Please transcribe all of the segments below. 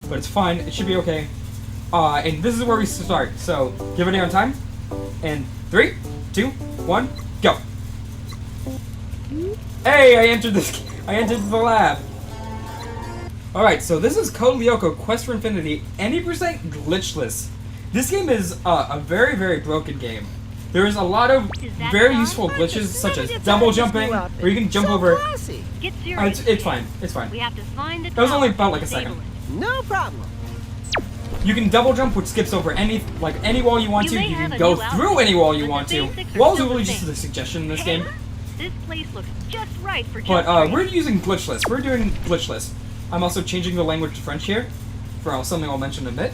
but it's fine. It should be okay. And this is where we start. So give it on time. And 3, 2, 1, go. Hey, I entered the lab. Alright, so this is Code Lyoko Quest for Infinity, any percent glitchless. This game is a very, very broken game. There is a lot of very useful glitches, such as double jumping, where you can jump over. It's fine. It's fine. That was only about like a second. No problem. You can double jump, which skips over any wall you want to. You can go through any wall you want to. Walls are really just a suggestion in this game. This place looks just right for But we're using glitchless. We're doing glitchless. I'm also changing the language to French here, for something I'll mention in a bit.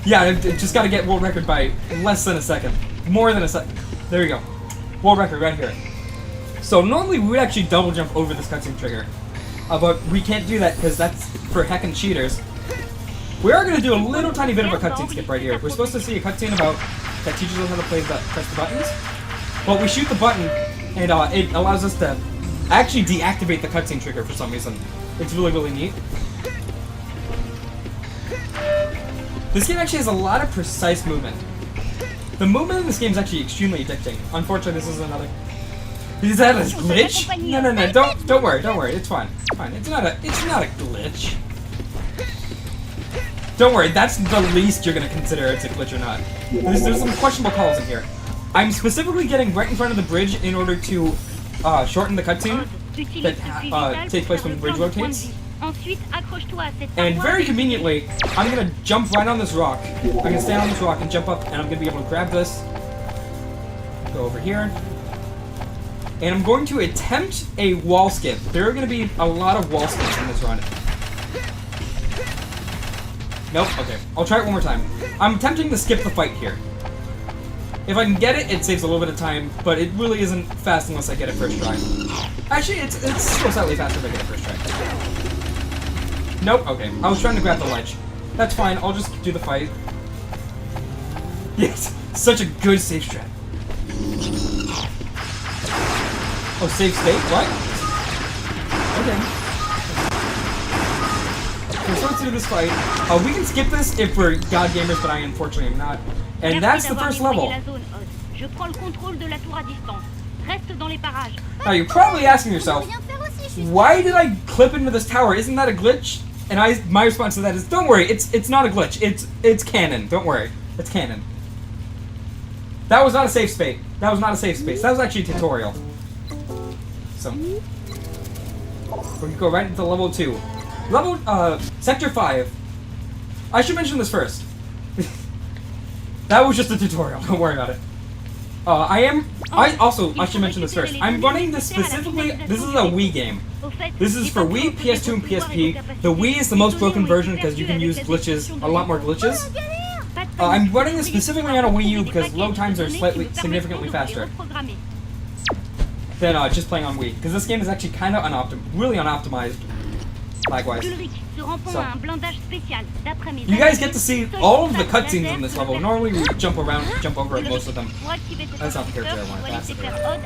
Yeah, I just gotta get world record by less than a second. More than a second. There you go. World record right here. So normally we would actually double jump over this cutscene trigger. But we can't do that because that's for heckin' cheaters. We are gonna do a little tiny bit of a cutscene skip right here. We're supposed to see a cutscene about that teaches us how to press the buttons. But we shoot the button and it allows us to actually deactivate the cutscene trigger for some reason. It's really, really neat. This game actually has a lot of precise movement. The movement in this game is actually extremely addicting. Unfortunately, this is another. Is that a glitch? No. Don't worry. It's fine. It's not a glitch. Don't worry. That's the least you're gonna consider it's a glitch or not. There's some questionable calls in here. I'm specifically getting right in front of the bridge in order to shorten the cutscene that takes place when the bridge rotates. And very conveniently, I'm gonna jump right on this rock. I'm gonna stand on this rock and jump up, and I'm gonna be able to grab this. Go over here. And I'm going to attempt a wall skip. There are gonna be a lot of wall skips in this run. Nope, okay. I'll try it one more time. I'm attempting to skip the fight here. If I can get it, it saves a little bit of time, but it really isn't fast unless I get it first try. Actually, it's still slightly faster if I get it first try. Nope, okay. I was trying to grab the ledge. That's fine, I'll just do the fight. Yes, such a good save strat. Oh, save state? What? Okay. So let's do this fight. We can skip this if we're GaryJGames, but I unfortunately am not. And that's the first level. Now you're probably asking yourself, why did I clip into this tower? Isn't that a glitch? And my response to that is, don't worry, it's not a glitch. It's canon. Don't worry, it's canon. That was not a safe space. That was not a safe space. That was actually a tutorial. So we're gonna go right into level 2. Sector 5. I should mention this first. That was just a tutorial, don't worry about it. I should mention this first. I'm running this specifically, this is a Wii game. This is for Wii, PS2, and PSP. The Wii is the most broken version because you can use glitches, a lot more glitches. I'm running this specifically on a Wii U because load times are significantly faster than just playing on Wii. Because this game is actually kind of really unoptimized, lag-wise. So, you guys get to see all of the cutscenes in this level. Normally we jump over most of them. That's not the character I wanted, that's the character.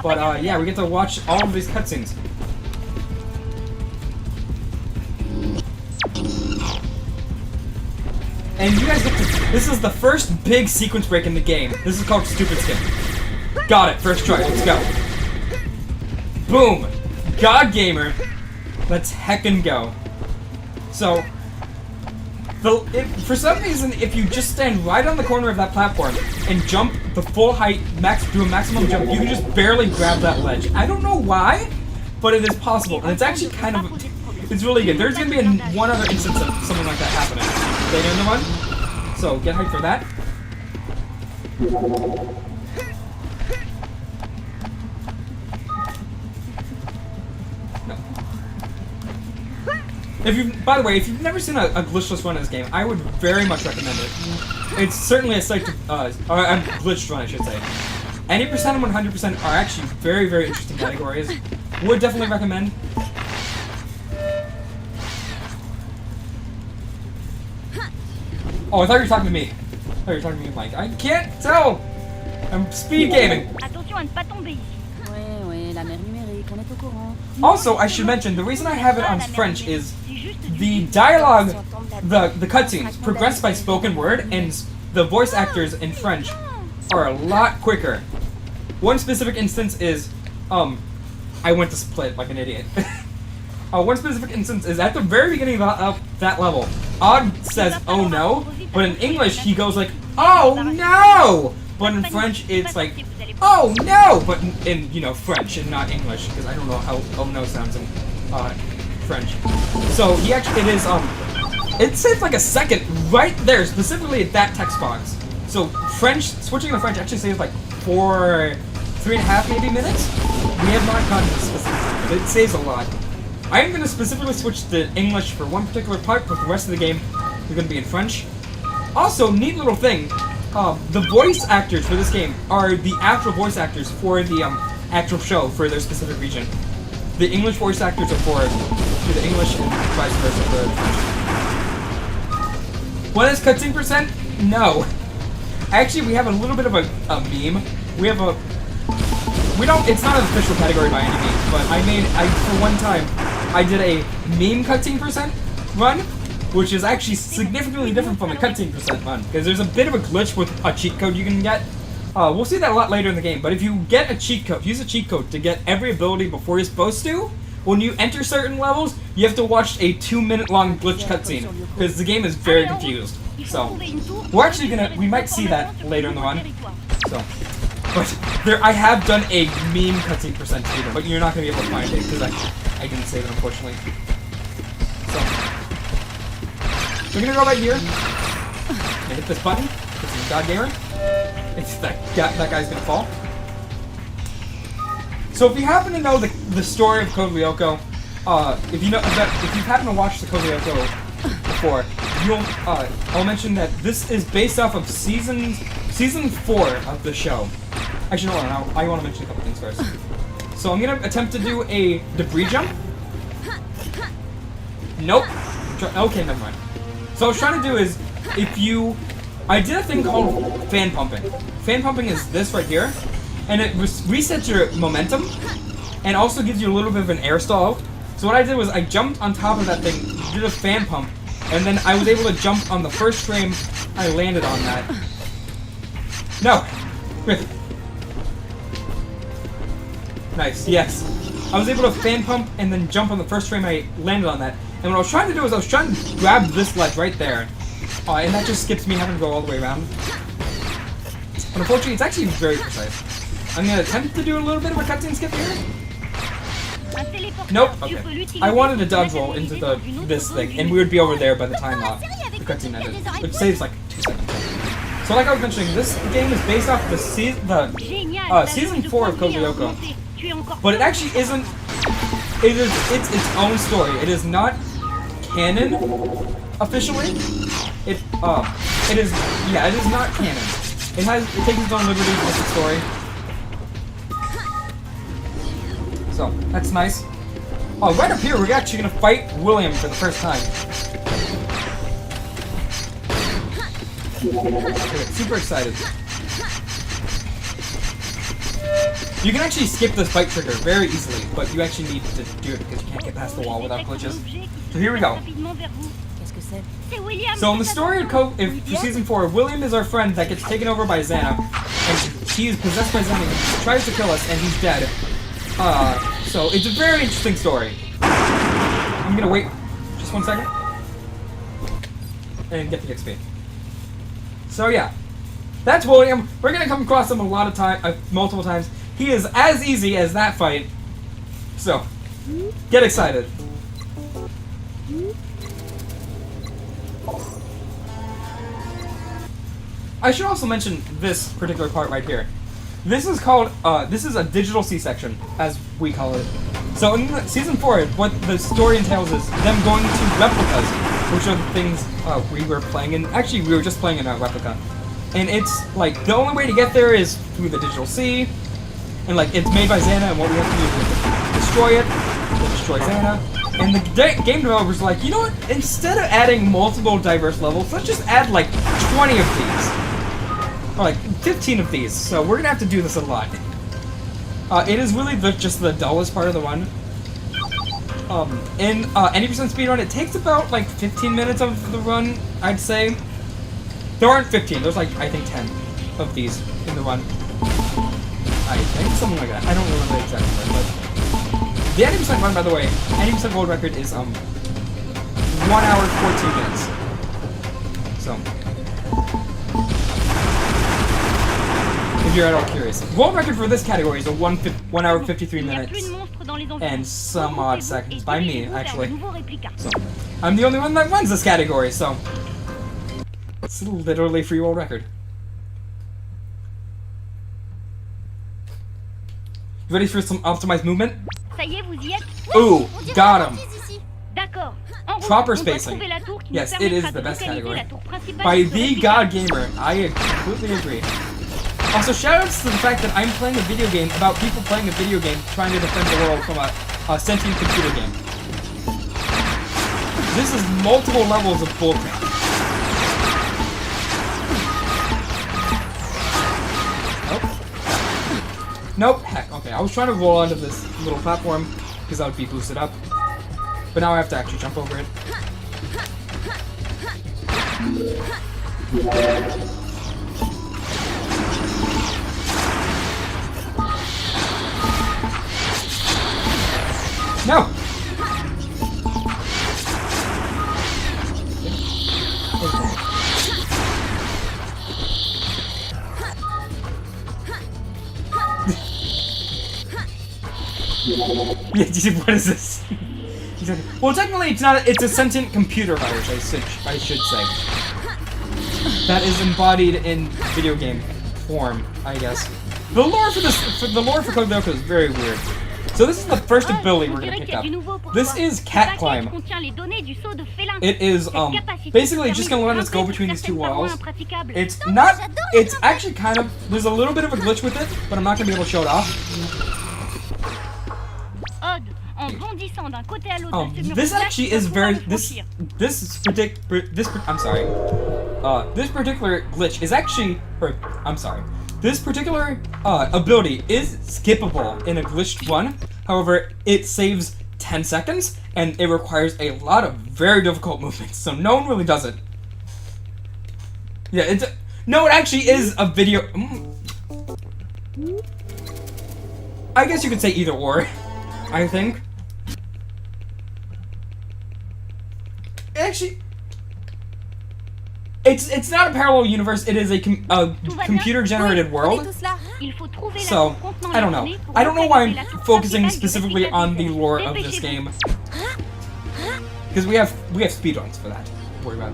But yeah, we get to watch all of these cutscenes. And you guys get to, this is the first big sequence break in the game. This is called Stupid Skip. Got it, first try, let's go. Boom! GaryJGamer. Let's heckin' go. So, for some reason, if you just stand right on the corner of that platform and jump the full height, do a maximum jump, you can just barely grab that ledge. I don't know why, but it is possible, and it's actually kind of, it's really good. There's gonna be one other instance of something like that happening later in the run, so get hyped for that. By the way, if you've never seen a glitchless run in this game, I would very much recommend it. It's certainly a sight to, a glitched run, I should say. Any percent and 100% are actually very, very interesting categories. Would definitely recommend. Oh, I thought you were talking to me. I thought you were talking to me, Mike. I can't tell! I'm speed gaming. Attention à ne pas tomber ici. Ouais, la mer numérique, on est au Also, I should mention, the reason I have it on French is the dialogue, the cutscenes, progress by spoken word, and the voice actors in French are a lot quicker. One specific instance is, I went to split like an idiot. One specific instance is at the very beginning of that level, Odd says, "Oh no," but in English he goes like, "Oh no!" But in French it's like, "Oh no!" But in you know, French and not English, because I don't know how "oh no" sounds in French. So he actually, it saves like a second right there, specifically at that text box. So French, switching to French actually saves like 3.5 maybe minutes. We have not gotten to specific, but it saves a lot. I am going to specifically switch to English for one particular part, but the rest of the game is going to be in French. Also, neat little thing, the voice actors for this game are the actual voice actors for the actual show for their specific region. The English voice actors are for the English and vice versa for the French. What is cutscene percent? No. Actually, we have a little bit of a meme. It's not an official category by any means, but for one time, I did a meme cutscene percent run, which is actually significantly different from a cutscene percent run, because there's a bit of a glitch with a cheat code you can get. We'll see that a lot later in the game, but if you get a cheat code, use a cheat code to get every ability before you're supposed to, when you enter certain levels, you have to watch a 2-minute long glitch cutscene, because the game is very confused. So, we might see that later in the run. So, but I have done a meme cutscene percent too, but you're not going to be able to find it, because I didn't save it, unfortunately. So, we're going to go right here, and hit this button, because it's God Gamer. That guy's going to fall. So if you happen to know the story of Code Lyoko, if you happen to watch the Code Lyoko before, I'll mention that this is based off of season 4 of the show. Actually, hold on, I want to mention a couple things first. So I'm gonna attempt to do a debris jump. Nope. Okay, never mind. So what I was trying to do is, I did a thing called fan pumping. Fan pumping is this right here, and it resets your momentum, and also gives you a little bit of an air stall. So what I did was I jumped on top of that thing, did a fan pump, and then I was able to jump on the first frame I landed on that. No! Nice, yes. I was able to fan pump and then jump on the first frame I landed on that. And what I was trying to do is I was trying to grab this ledge right there. And that just skips me having to go all the way around. But unfortunately, it's actually very precise. I'm going to attempt to do a little bit of a cutscene skip here. Nope, okay. I wanted to dodge roll into this thing, and we would be over there by the time the cutscene ended, which saves like 2 seconds. So like I was mentioning, this game is based off the season 4 of Code Lyoko, but it actually isn't. It's its own story. It is not canon officially. It is not canon. It takes its own liberties with the story. So, that's nice. Oh, right up here, we're actually gonna fight William for the first time. Okay, super excited. You can actually skip this fight trigger very easily, but you actually need to do it because you can't get past the wall without glitches. So here we go. So in the story for Season 4, William is our friend that gets taken over by Xana, and he is possessed by Xana, he tries to kill us, and he's dead. So it's a very interesting story. I'm gonna wait just 1 second and get the XP. So yeah, that's William. We're gonna come across him multiple times. He is as easy as that fight. So get excited. I should also mention this particular part right here. This is called, this is a digital C-section, as we call it. So in Season 4, what the story entails is them going to replicas, which are the things we were playing in. Actually, we were just playing in a replica. And it's, like, the only way to get there is through the digital C, and, like, it's made by Xana, and what we have to do is destroy it, destroy Xana. And the game developers are like, you know what, instead of adding multiple diverse levels, let's just add, like, 20 of these. Or like 15 of these, so we're gonna have to do this a lot. It is really just the dullest part of the run. In any percent speedrun, it takes about like 15 minutes of the run, I'd say. There aren't 15, there's like, I think 10 of these in the run. I think, something like that. I don't remember the exact number, but the 80% run, by the way, 80% world record is 1 hour 14 minutes. So, if you're at all curious, world record for this category is a 1 hour 53 minutes and some odd seconds by me, actually. So, I'm the only one that runs this category, so it's literally free world record. You ready for some optimized movement? Ooh, got him. Proper spacing. Yes, it is the best category. By the GaryJGames, I completely agree. Also, shoutouts to the fact that I'm playing a video game about people playing a video game trying to defend the world from a sentient computer game. This is multiple levels of bullcrap. Nope. Heck, okay. I was trying to roll onto this little platform because that would be boosted up. But now I have to actually jump over it. No! Yeah, what is this? Well, technically, it's not. It's a sentient computer virus. I should say. That is embodied in video game form, I guess. The lore for Lyoko is very weird. So this is the first ability we're gonna pick up. This is Cat Climb. It is basically just gonna let us go between these two walls. It's not. It's actually kind of. There's a little bit of a glitch with it, but I'm not gonna be able to show it off. This actually is very this particular glitch is actually this particular ability is skippable in a glitched run. However, it saves 10 seconds and it requires a lot of very difficult movements, so no one really does it. Yeah, it actually is a video. I guess you could say either or. I think. Actually, it's not a parallel universe. It is a computer-generated world. So I don't know. I don't know why I'm focusing specifically on the lore of this game. Because we have speedruns for that to worry about.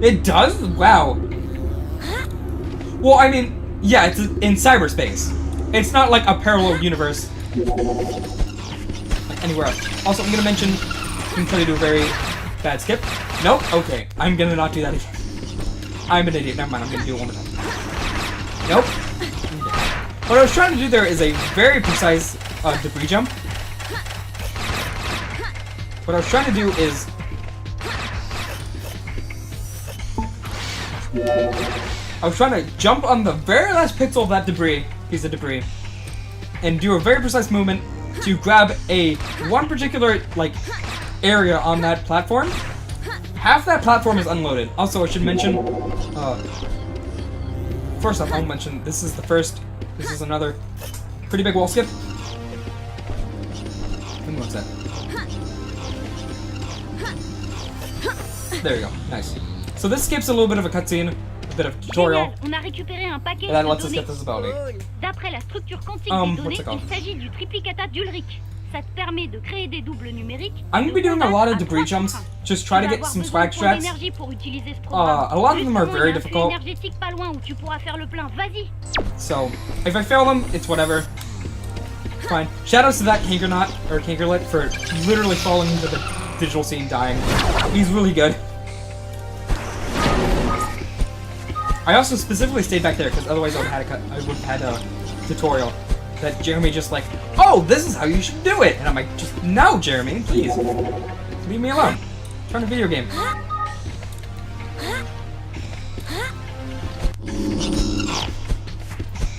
It does? Wow. Well, I mean, yeah, it's in cyberspace. It's not like a parallel universe like anywhere else. Also, I'm gonna mention, I'm gonna try to do a very bad skip. Nope. Okay, I'm gonna not do that again. I'm an idiot. Never mind. I'm gonna do it one more time. Nope. Okay. What I was trying to do there is a very precise debris jump. What I was trying to do is. I was trying to jump on the very last pixel of that piece of debris, and do a very precise movement to grab one particular area on that platform. Half that platform is unloaded. Also, I should mention, first off, I'll mention this is another pretty big wall skip. And what's that? There you go. Nice. So this skips a little bit of a cutscene. A bit of tutorial. And that lets us get this ability. What's it called? I'm gonna be doing a lot of debris jumps. Just try to get some swag strats. A lot of them are very difficult. So if I fail them, it's whatever. Fine. Shoutouts to that Kankerlet for literally falling into the digital scene, dying. He's really good. I also specifically stayed back there because otherwise I would have had a tutorial that Jeremy just oh, this is how you should do it, and I'm like, just no, Jeremy, please, leave me alone. I'm trying a video game.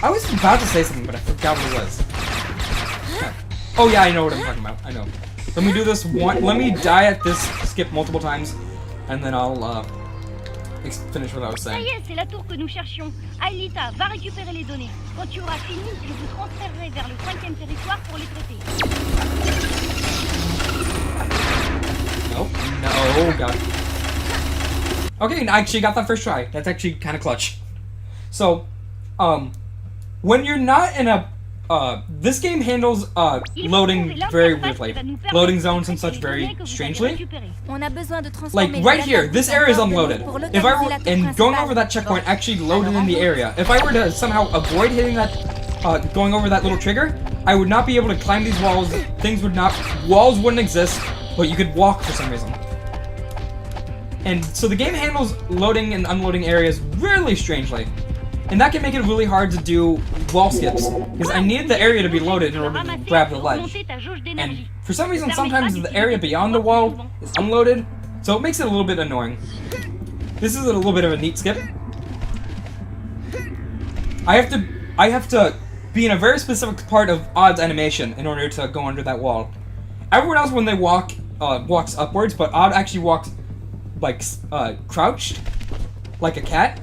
I was about to say something, but I forgot what it was. Okay. Oh yeah, I know what I'm talking about. I know. Let me do this one. Let me die at this skip multiple times, and then I'll finish what I was Ça saying. y est, c'est la tour que nous cherchions. Aelita, va récupérer les données. Quand tu auras fini, je vous transférerai vers le 5e territoire pour les traiter. Nope. No, God. Okay, I actually got that first try. That's actually kind of clutch. So, when you're not in a, this game handles, loading very weirdly. Loading zones and such very strangely. Like, right here, this area is unloaded. If I were, and going over that checkpoint actually loaded in the area. If I were to somehow avoid hitting that, going over that little trigger, I would not be able to climb these walls. Things would not, walls wouldn't exist, but you could walk for some reason. And so the game handles loading and unloading areas really strangely. And that can make it really hard to do wall skips, because I need the area to be loaded in order to grab the ledge. And for some reason, sometimes the area beyond the wall is unloaded, so it makes it a little bit annoying. This is a little bit of a neat skip. I have to be in a very specific part of Odd's animation in order to go under that wall. Everyone else, when they walk, walks upwards, but Odd actually walks like crouched, like a cat.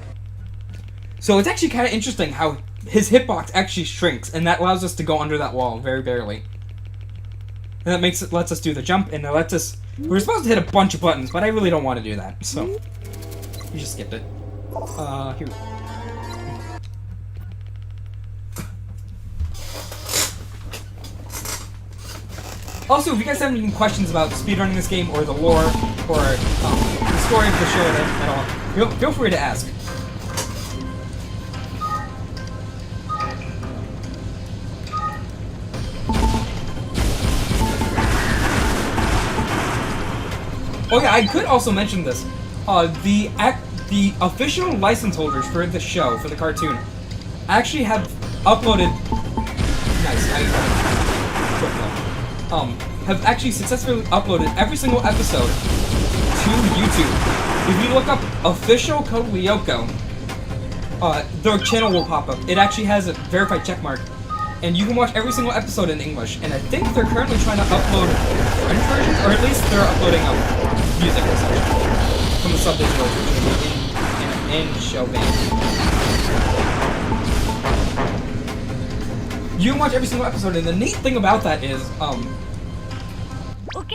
So it's actually kind of interesting how his hitbox actually shrinks, and that allows us to go under that wall very barely. And that makes it lets us do the jump, and it lets us. We're supposed to hit a bunch of buttons, but I really don't want to do that, so we just skipped it. Here. Also, if you guys have any questions about speedrunning this game, or the lore, or the story of the show at all, feel free to ask. Oh yeah, I could also mention this. The official license holders for the show, for the cartoon, actually have uploaded. Nice. Have actually successfully uploaded every single episode to YouTube. If you look up official code Lyoko, their channel will pop up. It actually has a verified checkmark, and you can watch every single episode in English. And I think they're currently trying to upload French versions, or at least they're uploading music or something from the subtitles, which will be in show band. You can watch every single episode, and the neat thing about that is,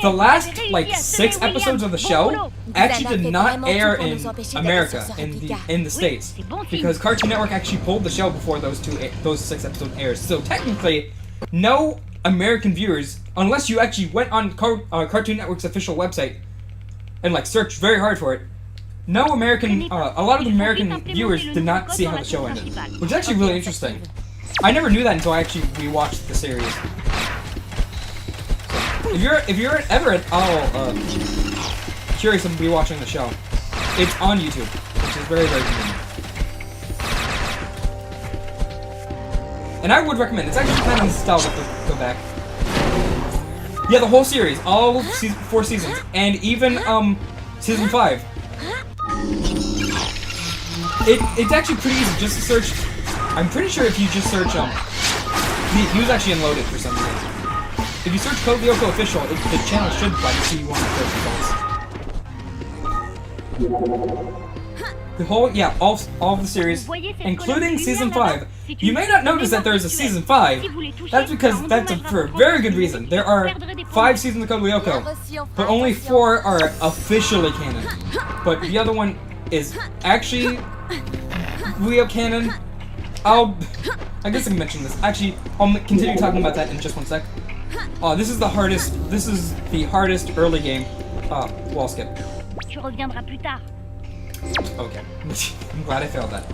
the last, like, 6 episodes of the show actually did not air in America, in the States, because Cartoon Network actually pulled the show before those 6 episodes aired. So technically, no American viewers, unless you actually went on Cartoon Network's official website and, like, searched very hard for it, no American, a lot of the American viewers did not see how the show ended, which is actually really interesting. I never knew that until I actually rewatched the series. If you're ever at all curious of rewatching the show, it's on YouTube, which is very, very convenient. And I would recommend. It's actually kind of nostalgic to go back. Yeah, the whole series, all 4 seasons, and even season 5. It's actually pretty easy just to search. I'm pretty sure if you just search, he was actually unloaded for some reason. If you search Code Lyoko Official, the channel should like see you on the first results. The whole, yeah, all of the series, including season 5. You may not notice that there is a season 5. That's because for a very good reason. There are 5 seasons of Code Lyoko, but only 4 are officially canon. But the other one is actually Lyoko canon. I guess I can mention this. Actually, I'll continue talking about that in just one sec. This is the hardest early game wall skip. Tu reviendras plus tard. Okay. I'm glad I failed that.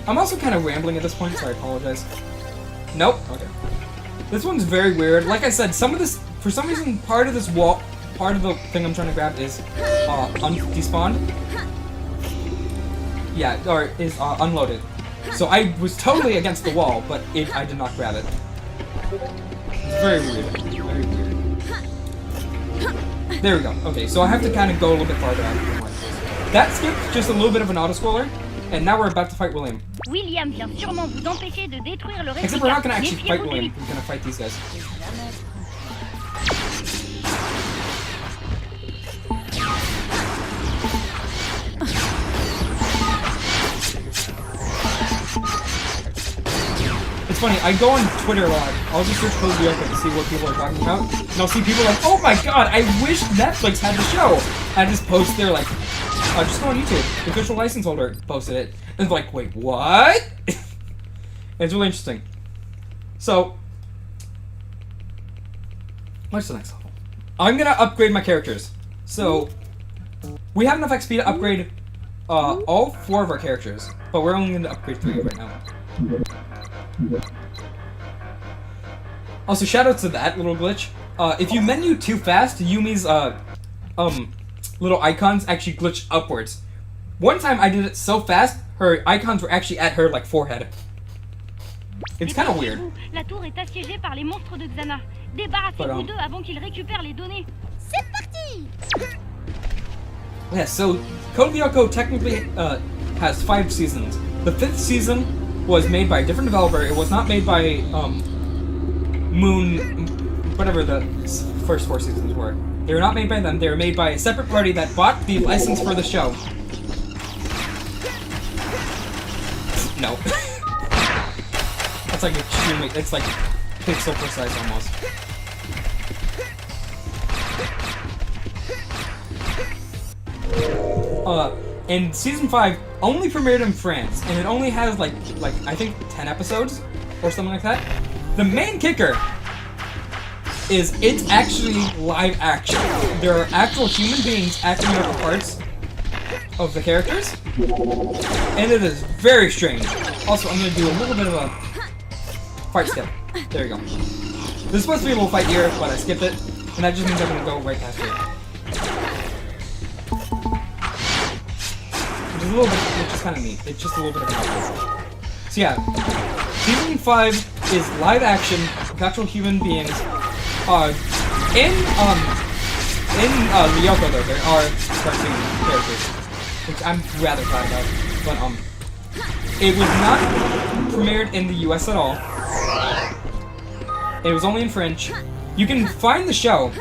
I'm also kind of rambling at this point, so I apologize. Nope. Okay. This one's very weird. Like I said, for some reason, part of the thing I'm trying to grab is despawned. Yeah, or is unloaded. So I was totally against the wall, but I did not grab it. It's very weird. Very weird. There we go. Okay, so I have to kind of go a little bit farther out of the line. That skip's just a little bit of an auto-scroller, And now we're about to fight William. William vient sûrement vous empêcher de détruire le Except we're not gonna réplica. actually fight Méfiez-vous de William. lui. We're gonna fight these guys. It's funny, I go on Twitter a lot. I'll just search Code Lyoko to see what people are talking about. And I'll see people like, oh my god, I wish Netflix had the show! And I just post there like, just go on YouTube. The official license holder posted it. And it's like, wait, what? It's really interesting. So, what's the next level? I'm gonna upgrade my characters. So, we have enough XP to upgrade all 4 of our characters. But we're only gonna upgrade 3 right now. Also, shoutouts to that little glitch. If you menu too fast, Yumi's little icons actually glitch upwards. One time I did it so fast, her icons were actually at her like forehead. It's kind of weird. La tour est assiégée par les monstres de Xana. Débarrassez-vous d'eux avant qu'ils récupèrent les données. C'est parti! Yeah, so Code Lyoko technically has 5 seasons. The 5th season was made by a different developer. It was not made by Moon, whatever the first 4 seasons were. They were not made by them. They were made by a separate party that bought the license for the show. No. That's like extremely. It's like pixel precise almost. And season 5 only premiered in France, and it only has like I think 10 episodes or something like that. The main kicker is it's actually live action. There are actual human beings acting out the parts of the characters, and it is very strange. Also, I'm gonna do a little bit of a fight skip. There you go. This is supposed to be a little fight here, but I skipped it, and that just means I'm gonna go right past here. Which is a little bit, which is kind of neat. It's just a little bit of a So yeah, season 5 is live action with actual human beings. In Lyoko though, there are cartoon characters, which I'm rather proud about. But it was not premiered in the US at all. It was only in French. You can find the show.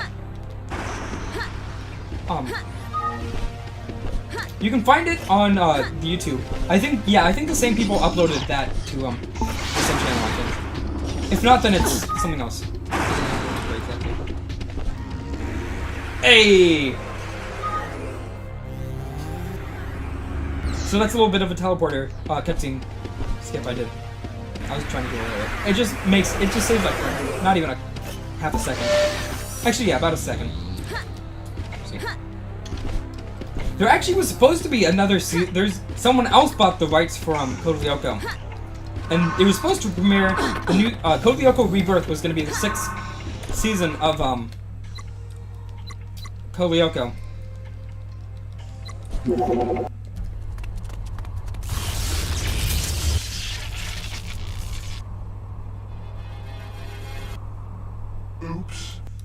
You can find it on YouTube. I think the same people uploaded that to the same channel, I think. If not, then it's something else. Hey! So that's a little bit of a teleporter cutscene skip I did. I was trying to do it earlier. It just saves like not even a half a second. Actually, yeah, about a second. See. There actually was supposed to be another there's someone else bought the rights from Code Lyoko. And it was supposed to premiere the new Code Lyoko Rebirth was going to be the 6th season of Code Lyoko.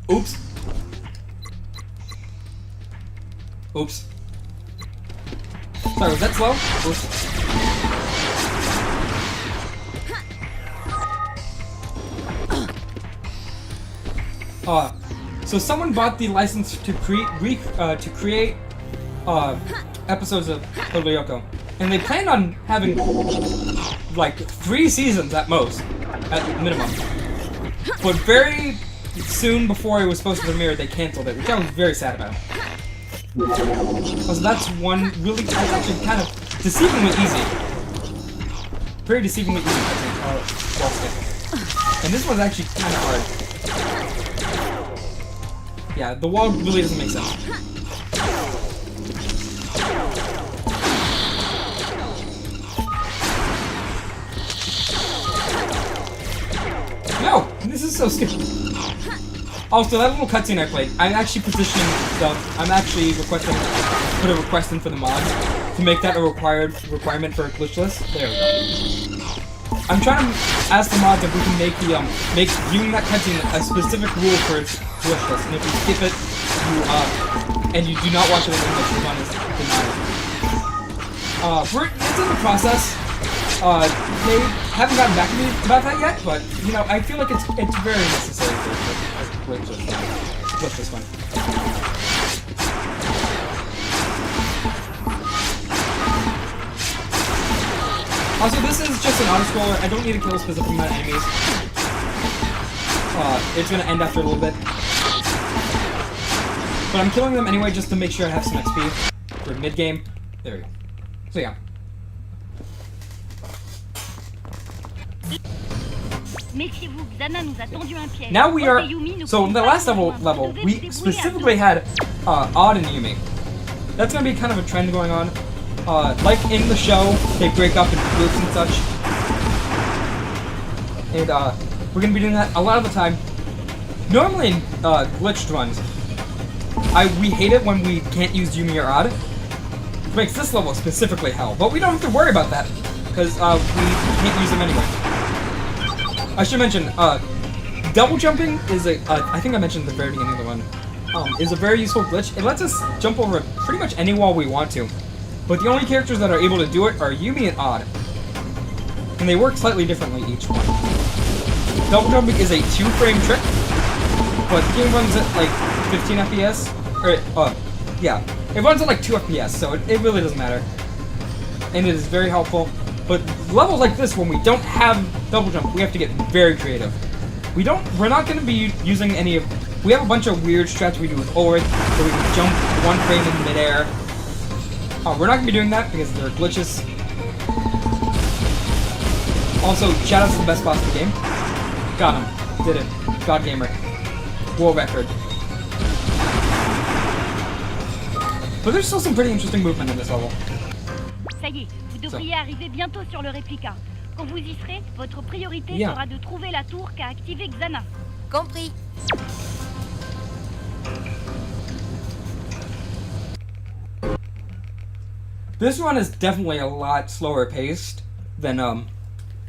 Oops. Oops. Sorry, was that slow? Oops. So someone bought the license to create episodes of Code Lyoko, and they planned on having like 3 seasons at most, at minimum. But very soon before it was supposed to premiere, they canceled it, which I was very sad about. So that's one really, that's actually kind of deceivingly easy. Very deceivingly easy, I think, wall skip. And this one's actually kind of hard. Yeah, the wall really doesn't make sense. No! This is so stupid. Also, that little cutscene I played, I'm actually positioning stuff. I'm actually requesting, put a request in for the mod to make that a requirement for a glitchless. There we go. I'm trying to ask the mods if we can make the make viewing that cutscene a specific rule for its glitchless, and if you skip it, you and you do not watch it in English, your one is denied. It's in the process. They haven't gotten back to me about that yet, but you know, I feel like it's very necessary for glitch this one. Also, this is just an auto-scroller. I don't need to kill a specific amount of enemies. It's gonna end after a little bit. But I'm killing them anyway just to make sure I have some XP for mid-game. There we go. So yeah. Now we are... So in the last level, we specifically had Odd and Yumi. That's gonna be kind of a trend going on. Like in the show, they break up into groups and such. And we're gonna be doing that a lot of the time. Normally in glitched runs, we hate it when we can't use Yumi or Odd. It makes this level specifically hell, but we don't have to worry about that because we can't use them anyway. I should mention, double jumping is I think I mentioned at the very beginning of the one, is a very useful glitch. It lets us jump over pretty much any wall we want to. But the only characters that are able to do it are Yumi and Odd. And they work slightly differently each one. Double jumping is a 2-frame trick, but the game runs at like 15 FPS. Yeah. It runs at like 2 FPS, so it really doesn't matter. And it is very helpful. But levels like this, when we don't have double jump, we have to get very creative. We're not going to be using any of... We have a bunch of weird strats we do with Ulrich, so we can jump 1 frame in midair. We're not going to be doing that because there are glitches. Also, shout out to the best boss of the game. Got him. Did it. God Gamer. World record. But there's still some pretty interesting movement in this level. Ça y est, vous devriez arriver bientôt sur le réplica. Quand vous y serez, votre priorité sera de trouver la tour qu'a activé Xana. Compris. This one is definitely a lot slower paced than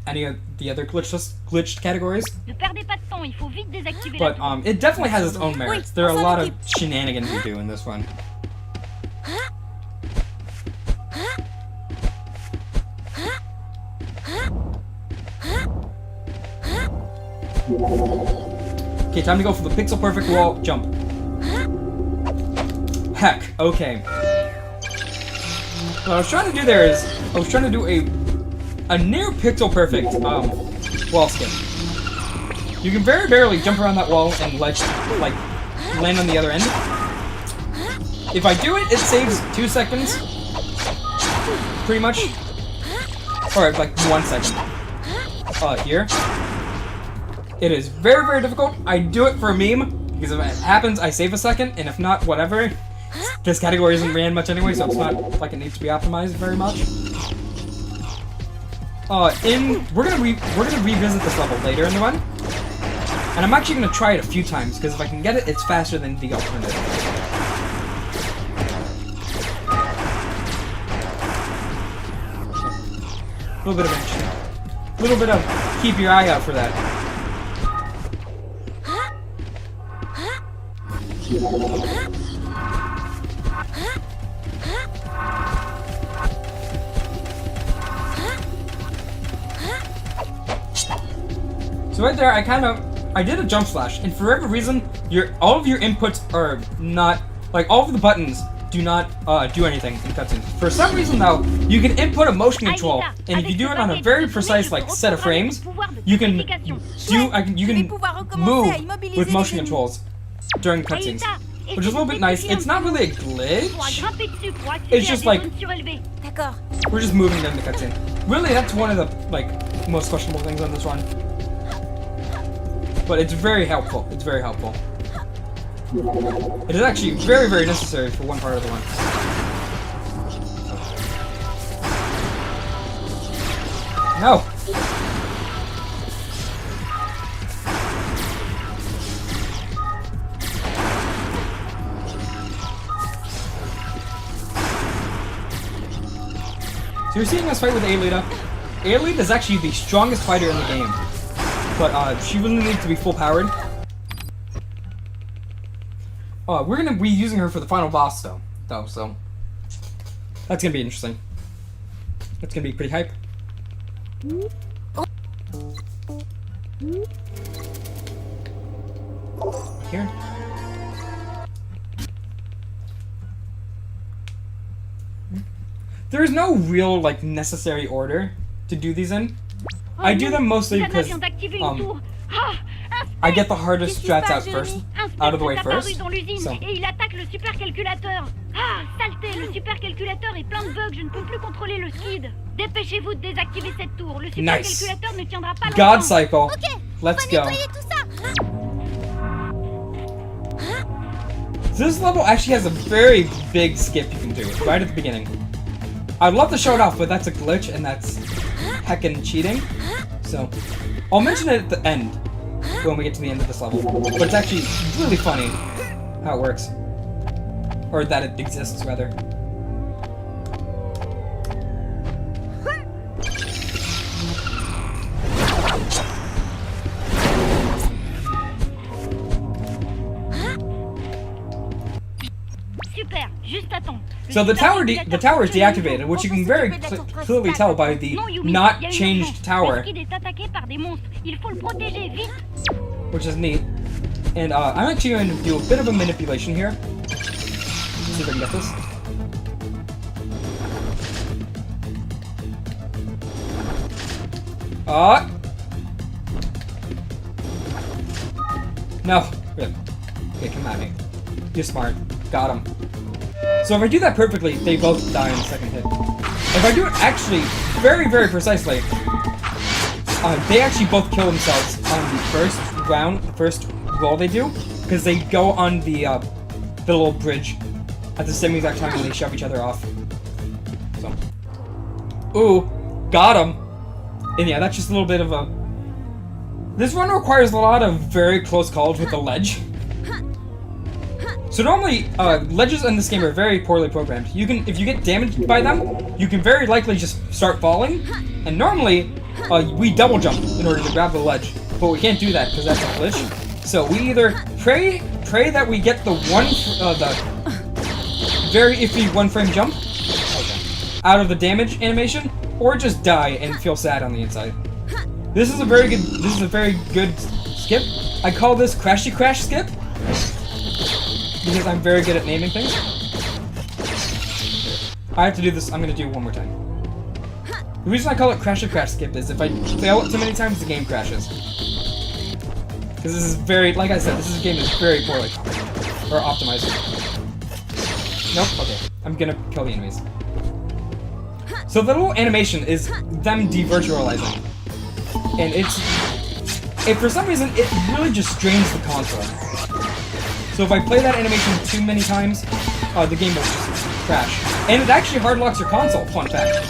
any of the other glitched categories. Ne perdez pas de temps, il faut vite désactiver but la tour. It definitely has its own merits. There are a lot of shenanigans you do in this one. Okay, time to go for the pixel perfect wall jump. Heck, okay. What I was trying to do there is, I was trying to do a near pixel perfect wall skip. You can very barely jump around that wall and like land on the other end. If I do it, it saves 2 seconds. Pretty much. Or like 1 second. Here. It is very, very difficult. I do it for a meme, because if it happens, I save a second, and if not, whatever. This category isn't ran much anyway, so it's not like it needs to be optimized very much. We're gonna revisit this level later in the run, and I'm actually gonna try it a few times because if I can get it, it's faster than the alternative. A little bit of action, a little bit of keep your eye out for that. So right there, I did a jump slash, and for whatever reason, all of your inputs are not, like, all of the buttons do not do anything in cutscenes. For some reason, though, you can input a motion control, and if you do it on a very precise, like, set of frames, you can move with motion controls during cutscenes, which is a little bit nice. It's not really a glitch. It's just like we're just moving during the cutscene. Really, that's one of the most questionable things on this run. But it's very helpful. It's very helpful. It is actually very, very necessary for one part of the run. No! So you're seeing us fight with Aelita. Aelita is actually the strongest fighter in the game. But she really needs to be full powered. We're gonna be using her for the final boss though, so that's gonna be interesting. That's gonna be pretty hype. Here. There is no real like necessary order to do these in. I do them mostly because I get the hardest strats out of the way first. So. Et il attaque le supercalculateur. Ah, saleté, le supercalculateur est plein de bugs, je ne peux plus contrôler le skid. Dépêchez-vous de désactiver cette tour, le supercalculateur ne tiendra pas longtemps. God Cycle. Ok, let's go. Tout ça. This level actually has a very big skip you can do right at the beginning. I'd love to show it off, but that's a glitch and that's heckin' cheating. So, I'll mention it at the end when we get to the end of this level. But it's actually really funny how it works. Or that it exists, rather. Super, juste attends. So the tower is deactivated, which you can very clearly tell by the not changed tower, which is neat. And I'm actually going to do a bit of a manipulation here. Let's see if I can get this. No. Good. Okay, come at me. You're smart. Got him. So if I do that perfectly, they both die in the second hit. If I do it actually very, very precisely, they actually both kill themselves on the first round, the first roll they do, because they go on the little bridge at the same exact time when they shove each other off. So, ooh, got him. And yeah, that's just a little bit of a. This run requires a lot of very close calls with the ledge. So normally, ledges in this game are very poorly programmed. You can, if you get damaged by them, you can very likely just start falling. And normally, we double jump in order to grab the ledge, but we can't do that because that's a glitch. So we either pray that we get the very iffy one-frame jump out of the damage animation, or just die and feel sad on the inside. This is a very good skip. I call this Crashy Crash skip, because I'm very good at naming things. I have to do this, I'm going to do it one more time. The reason I call it Crashy Crash skip is if I fail it too many times, the game crashes. Because this is very, like I said, this game is very poorly or optimized. Nope, okay. I'm going to kill the enemies. So the little animation is them de-virtualizing. And if for some reason, it really just strains the console. So if I play that animation too many times, the game will just crash. And it actually hard locks your console, fun fact.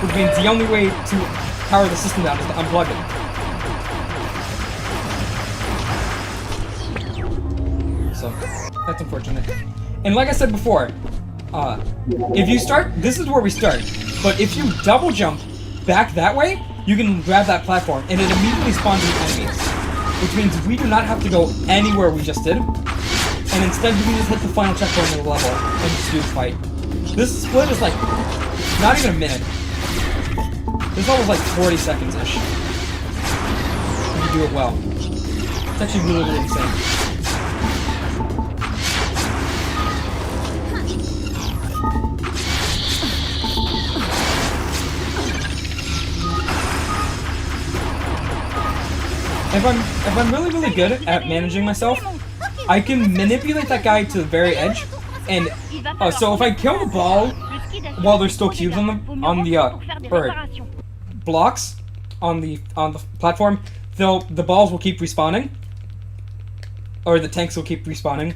Which means the only way to power the system down is to unplug it. So, that's unfortunate. And like I said before, if you start, this is where we start, but if you double jump back that way, you can grab that platform, and it immediately spawns new enemies. Which means we do not have to go anywhere we just did, and instead we can just hit the final checkpoint of the level and just do the fight. This split is like, not even a minute. This level's like 40 seconds-ish. If you do it well. It's actually really, really insane. If I'm really, really good at managing myself, I can manipulate that guy to the very edge, and so if I kill the ball while there's still cubes on the blocks on the platform, the balls will keep respawning, or the tanks will keep respawning.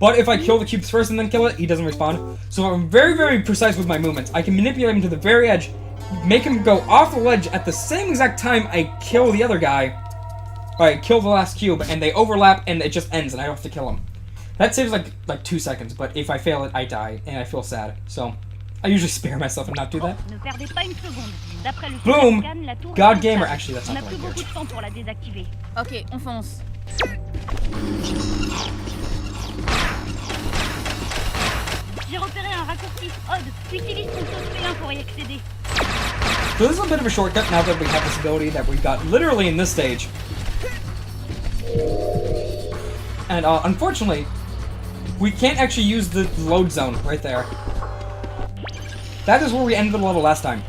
But if I kill the cubes first and then kill it, he doesn't respawn. So I'm very, very precise with my movements. I can manipulate him to the very edge, make him go off the ledge at the same exact time I kill the other guy, or I kill the last cube, and they overlap, and it just ends, and I don't have to kill him. That saves like 2 seconds, but if I fail it, I die, and I feel sad. So I usually spare myself and not do that. Boom! God Gamer, actually that's not the right here. Ok, on fonce. J'ai repéré un raccourci. Odd, utilise ton sauce félin pour y accéder. So this is a bit of a shortcut now that we have this ability that we've got literally in this stage. And unfortunately, we can't actually use the load zone right there. That is where we ended the level last time,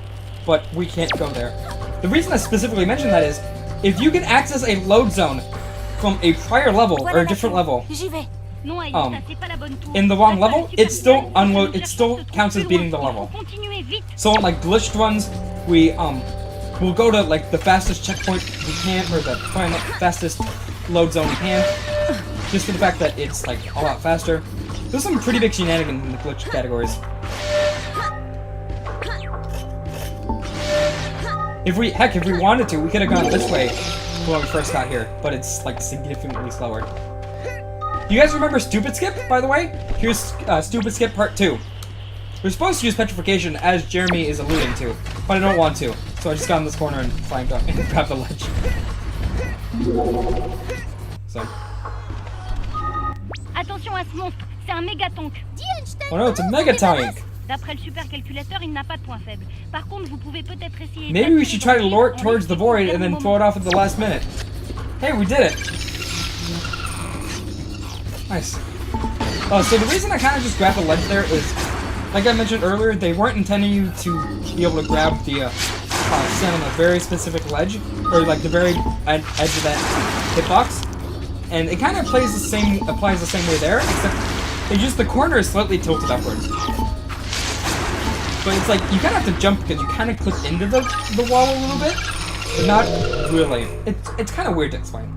but we can't go there. The reason I specifically mentioned that is, if you can access a load zone from a prior level or a different level, in the wrong level, it still counts as beating the level. So on like glitched runs, we'll go to like the fastest checkpoint we can, or the fastest load zone we can, just for the fact that it's like a lot faster. There's some pretty big shenanigans in the glitch categories. If we wanted to, we could have gone this way when we first got here, but it's like significantly slower. Do you guys remember Stupid Skip, by the way? Here's Stupid Skip Part 2. We're supposed to use Petrification, as Jeremy is alluding to, but I don't want to, so I just got in this corner and climbed up and grabbed the ledge. So. Attention à ce monstre, c'est un méga tank. Oh no, it's a mega tank! D'après le supercalculateur, il n'a pas de point faible. Par contre, vous pouvez peut-être essayer. Maybe we should try to lure it towards the void and then throw it off at the last minute. Hey, we did it! Nice. So the reason I kind of just grabbed the ledge there is, like I mentioned earlier, they weren't intending you to be able to grab the stand on a very specific ledge, or like the very edge of that hitbox, and it kind of applies the same way there, except it's just the corner is slightly tilted upwards. But it's like you kind of have to jump because you kind of clip into the wall a little bit, but not really. It's kind of weird to explain.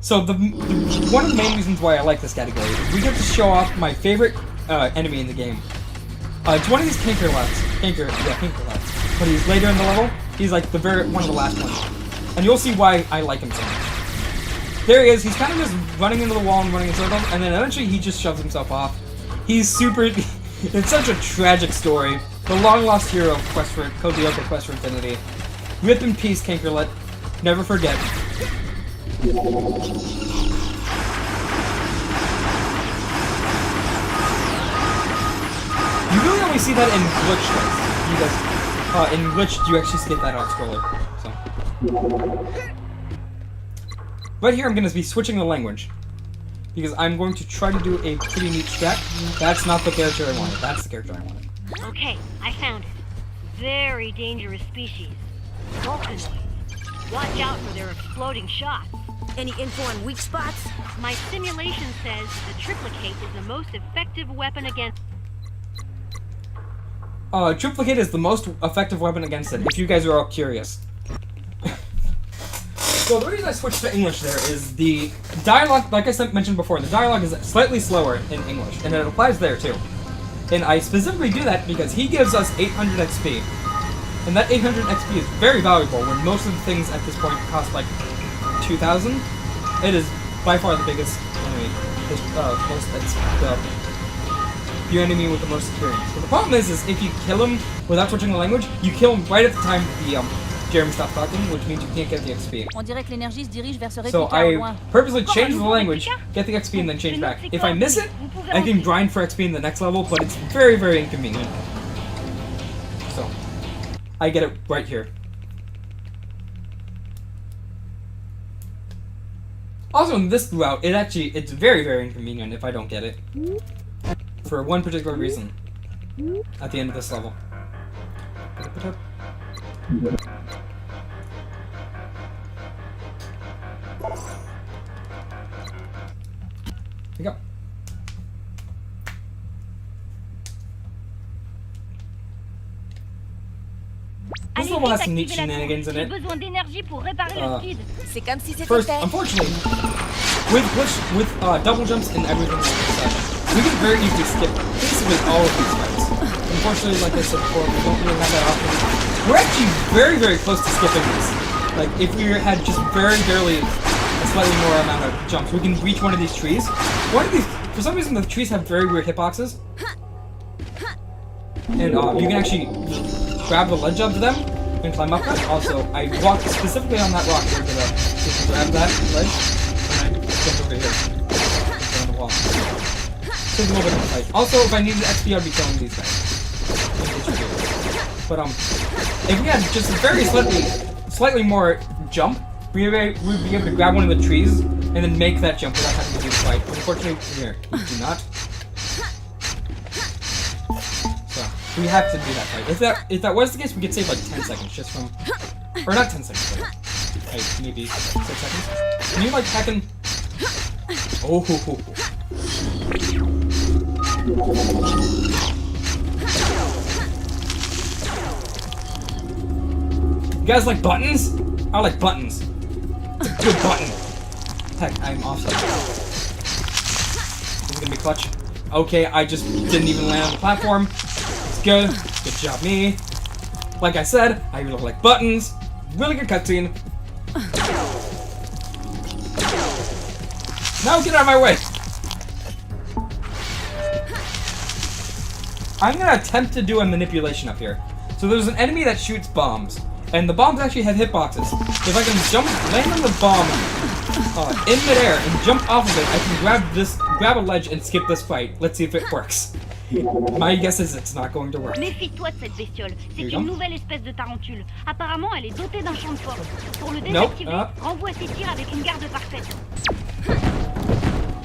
So one of the main reasons why I like this category is we get to show off my favorite enemy in the game. It's one of these Canker Lads. But he's later in the level. He's like one of the last ones. And you'll see why I like him so much. There he is. He's kind of just running into the wall and running in circles, and then eventually he just shoves himself off. He's super... It's such a tragic story. The long-lost hero of Code Lyoko Quest for Infinity. Rip in peace, Cankerlet. Never forget. You really only see that in glitch. In glitch, you actually skip that out-scroller. So. Right here, I'm going to be switching the language. Because I'm going to try to do a pretty neat strat. That's not the character I wanted. That's the character I wanted. Okay, I found it. Very dangerous species. Vulcanoids. Watch out for their exploding shots. Any info on weak spots? My simulation says the triplicate is the most effective weapon against... Triplicate is the most effective weapon against it, if you guys are all curious. So the reason I switched to English there is the dialogue, like I mentioned before, the dialogue is slightly slower in English, and it applies there too. And I specifically do that because he gives us 800 XP. And that 800 XP is very valuable when most of the things at this point cost like 2,000. It is by far the biggest enemy. Your enemy with the most experience. But the problem is if you kill him without switching the language, you kill him right at the time the Jeremy stops talking, which means you can't get the XP. So I purposely change the language, get the XP, and then change back. If I miss it, I can grind for XP in the next level, but it's very, very inconvenient. So I get it right here. Also, in this route, it's very, very inconvenient if I don't get it. For one particular reason. At the end of this level. Here we go. This level has some neat shenanigans in it. First, unfortunately, with double jumps and everything like such, we can very easily skip basically all of these fights. Unfortunately, like I said before, we don't really have that option. We're actually very, very close to skipping this. Like, if we had just very barely a slightly more amount of jumps, we can reach one of these trees. One of these, for some reason, the trees have very weird hitboxes. And you can actually grab the ledge of them, and climb up that. Also, I walked specifically on that rock here to grab that ledge, and I jumped over here. On the wall. Take a little bit of a fight. Also, if I needed XP, I'd be killing these guys. But if we had just a very slightly more jump, we'd be able to grab one of the trees and then make that jump without having to do the fight. Unfortunately, here we do not. So we have to do that fight. If that was the case, we could save like 10 seconds just from, or not 10 seconds, but like maybe 6 seconds. Can you like hacking? Oh. You guys like buttons? I like buttons. It's a good button. Heck, I'm offside. This is gonna be clutch. Okay, I just didn't even land on the platform. It's good. Good job, me. Like I said, I really like buttons. Really good cutscene. Now get out of my way. I'm gonna attempt to do a manipulation up here. So there's an enemy that shoots bombs. And the bombs actually have hitboxes. If I can land on the bomb in midair and jump off of it, I can grab a ledge and skip this fight. Let's see if it works. My guess is it's not going to work. Méfie-toi de cette bestiole. C'est une nouvelle espèce de tarentule. Apparemment, elle est dotée d'un champ de force. Pour le désactiver, renvoie ses tirs avec une garde parfaite.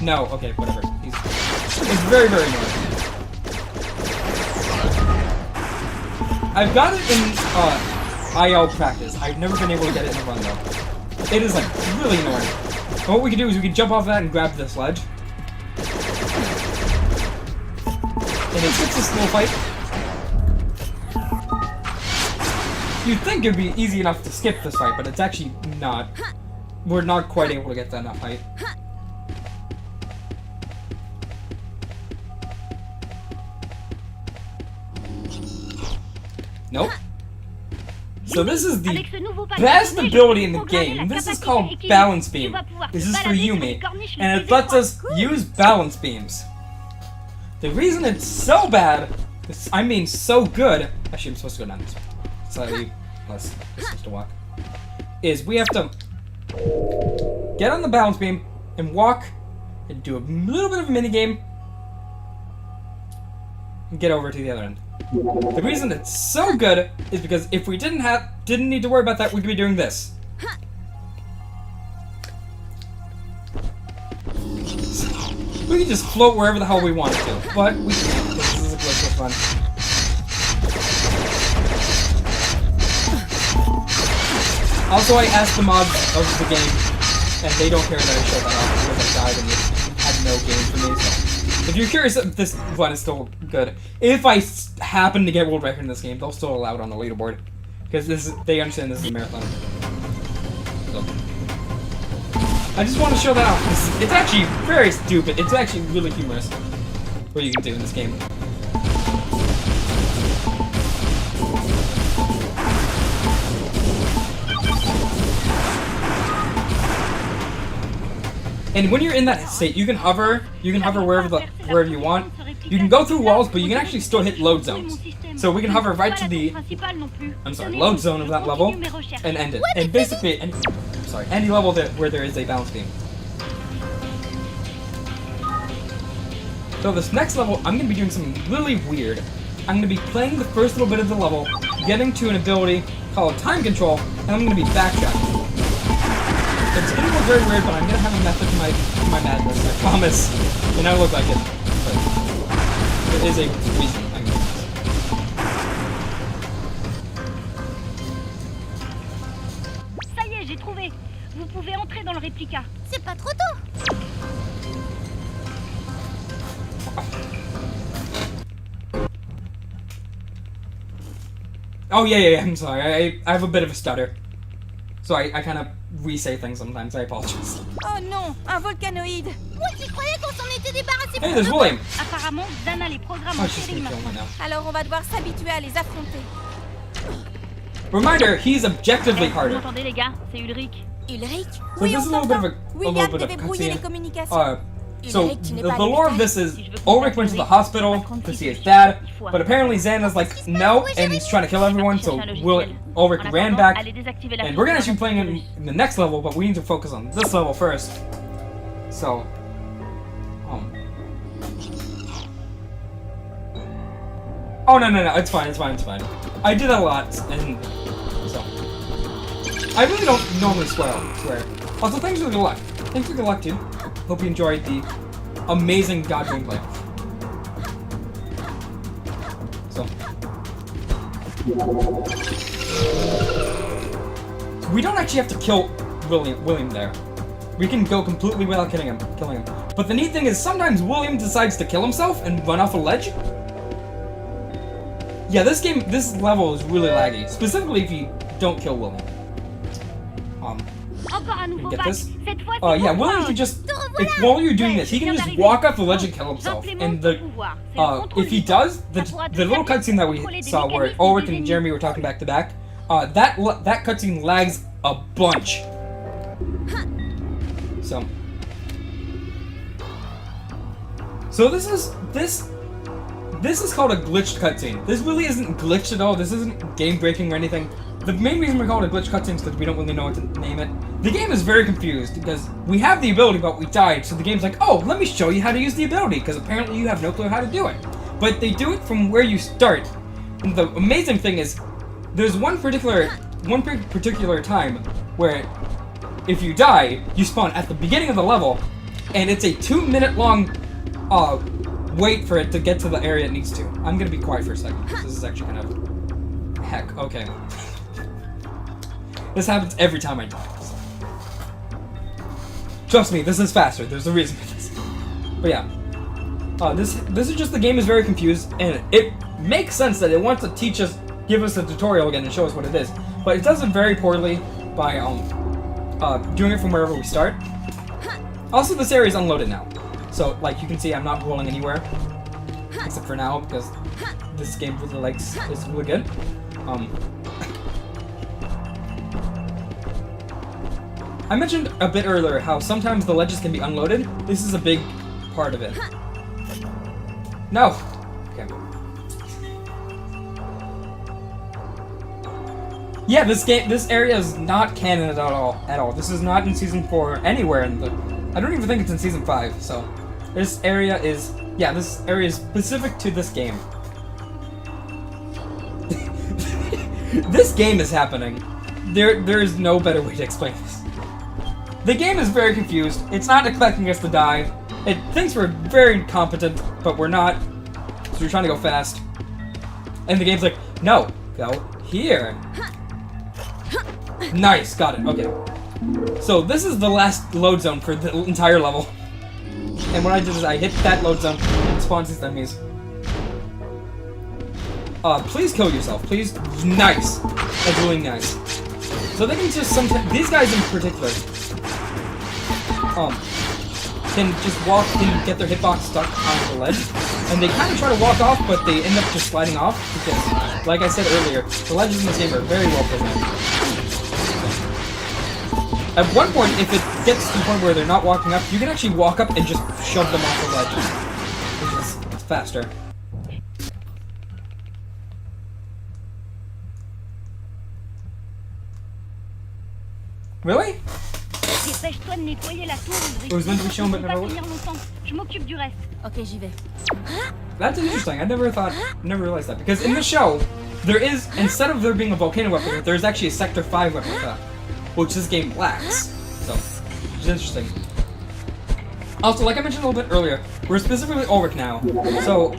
No, okay, whatever. It's very, very annoying. I've got it in IL practice. I've never been able to get it in a run though. It is like really annoying. And what we can do is we can jump off that and grab this ledge. And it's a slow fight. You'd think it'd be easy enough to skip this fight, but it's actually not. We're not quite able to get that in that fight. Nope. So this is the best ability in the game. This is called Balance Beam. This is for Yumi, and it lets us use balance beams. The reason it's so bad, I mean so good, actually I'm supposed to go down this way, slightly less distance to walk, is we have to get on the balance beam and walk and do a little bit of a minigame and get over to the other end. The reason it's so good is because if we didn't need to worry about that, we could be doing this. So, we can just float wherever the hell we wanted to, but we can't. This is a glitch of fun. Also, I asked the mods of the game, and they don't care that I showed that off because I died and it had no game for me. So. If you're curious, this one is still good. If I happen to get world record in this game, they'll still allow it on the leaderboard. Because they understand this is a marathon. So. I just want to show that off. It's actually very stupid. It's actually really humorous what you can do in this game. And when you're in that state, you can hover wherever you want. You can go through walls, but you can actually still hit load zones. So we can hover right to the load zone of that level and end it. And basically any level where there is a balance beam. So this next level, I'm gonna be doing something really weird. I'm gonna be playing the first little bit of the level, getting to an ability called time control, and I'm gonna be backtracking. It's gonna look very weird, but I'm gonna have a method to my madness, I promise. It may not look like it, but there is a reason I'm doing this. Ça y est, j'ai trouvé. Vous pouvez entrer dans le réplica. C'est pas trop tôt. Oh yeah, I'm sorry. I have a bit of a stutter. So I kind of re-say things sometimes, I apologize. Oh non, un volcanoïde. Moi qui croyais qu'on s'en était débarrassé. Hey, there's William. Apparemment, Dana les programme en série maintenant. Alors on va devoir s'habituer à les affronter. Reminder, he's objectively harder. Vous entendez les gars, c'est Ulrich. Ulrich? So this is a little bit of a William devait brouiller les communications. So the lore of this is Ulrich went to the hospital to see his dad, but apparently Xana's like, no, and he's trying to kill everyone, so Ulrich ran back, and we're gonna actually be playing in the next level, but we need to focus on this level first. So, oh, no, it's fine. I did that a lot, and so, I really don't normally swear. Also, thanks for the luck. Thanks for the luck, dude. Hope you enjoyed the amazing God gameplay. So, we don't actually have to kill William there. We can go completely without killing him. But the neat thing is, sometimes William decides to kill himself and run off a ledge. Yeah, this level is really laggy, specifically if you don't kill William. Get this? Yeah, William can just, while you're doing this, he can just walk off the ledge and kill himself. And if he does, the little cutscene that we saw where Ulrich and Jeremy were talking back to back, that cutscene lags a bunch. So this is called a glitched cutscene. This really isn't glitched at all. This isn't game breaking or anything. The main reason we call it a glitched cutscene is because we don't really know what to name it. The game is very confused because we have the ability, but we died. So the game's like, oh, let me show you how to use the ability, because apparently you have no clue how to do it. But they do it from where you start. And the amazing thing is, there's one particular time where if you die, you spawn at the beginning of the level, and it's a 2-minute long wait for it to get to the area it needs to. I'm gonna be quiet for a second. This is actually kind of heck. Okay. This happens every time I die. So. Trust me, this is faster. There's a reason for this. But yeah, this is just the game is very confused, and it makes sense that it wants to teach us, give us a tutorial again and show us what it is. But it does it very poorly by doing it from wherever we start. Also, this area is unloaded now. So, like, you can see I'm not rolling anywhere. Except for now, because this game really likes, is really good. I mentioned a bit earlier how sometimes the ledges can be unloaded. This is a big part of it. No! Okay. Yeah, this area is not canon at all. This is not in Season 4 anywhere in the... I don't even think it's in Season 5, so... This area is specific to this game. This game is happening. There is no better way to explain this. The game is very confused. It's not expecting us to die. It thinks we're very competent, but we're not. So we're trying to go fast. And the game's like, no, go here. Nice, got it, okay. So this is the last load zone for the entire level. And what I did is I hit that load zone and spawns these enemies. Please kill yourself, please. Nice. That's really nice. So they can just sometimes, these guys in particular, can just walk, can get their hitbox stuck on the ledge. And they kind of try to walk off, but they end up just sliding off because, like I said earlier, the ledges in this game are very well presented. At one point, if it gets to the point where they're not walking up, you can actually walk up and just shove them off the ledge, which is faster. Really? Dépêche-toi de nettoyer la tour, Ulrich. It was meant to be shown, but never was. Je m'occupe du reste. Ok, j'y vais. That's interesting. I never realized that. Because in the show, there is, instead of there being a volcano weapon, there's actually a Sector 5 weapon with that, which this game lacks. So, it's interesting. Also, like I mentioned a little bit earlier, we're specifically Ulrich now. So,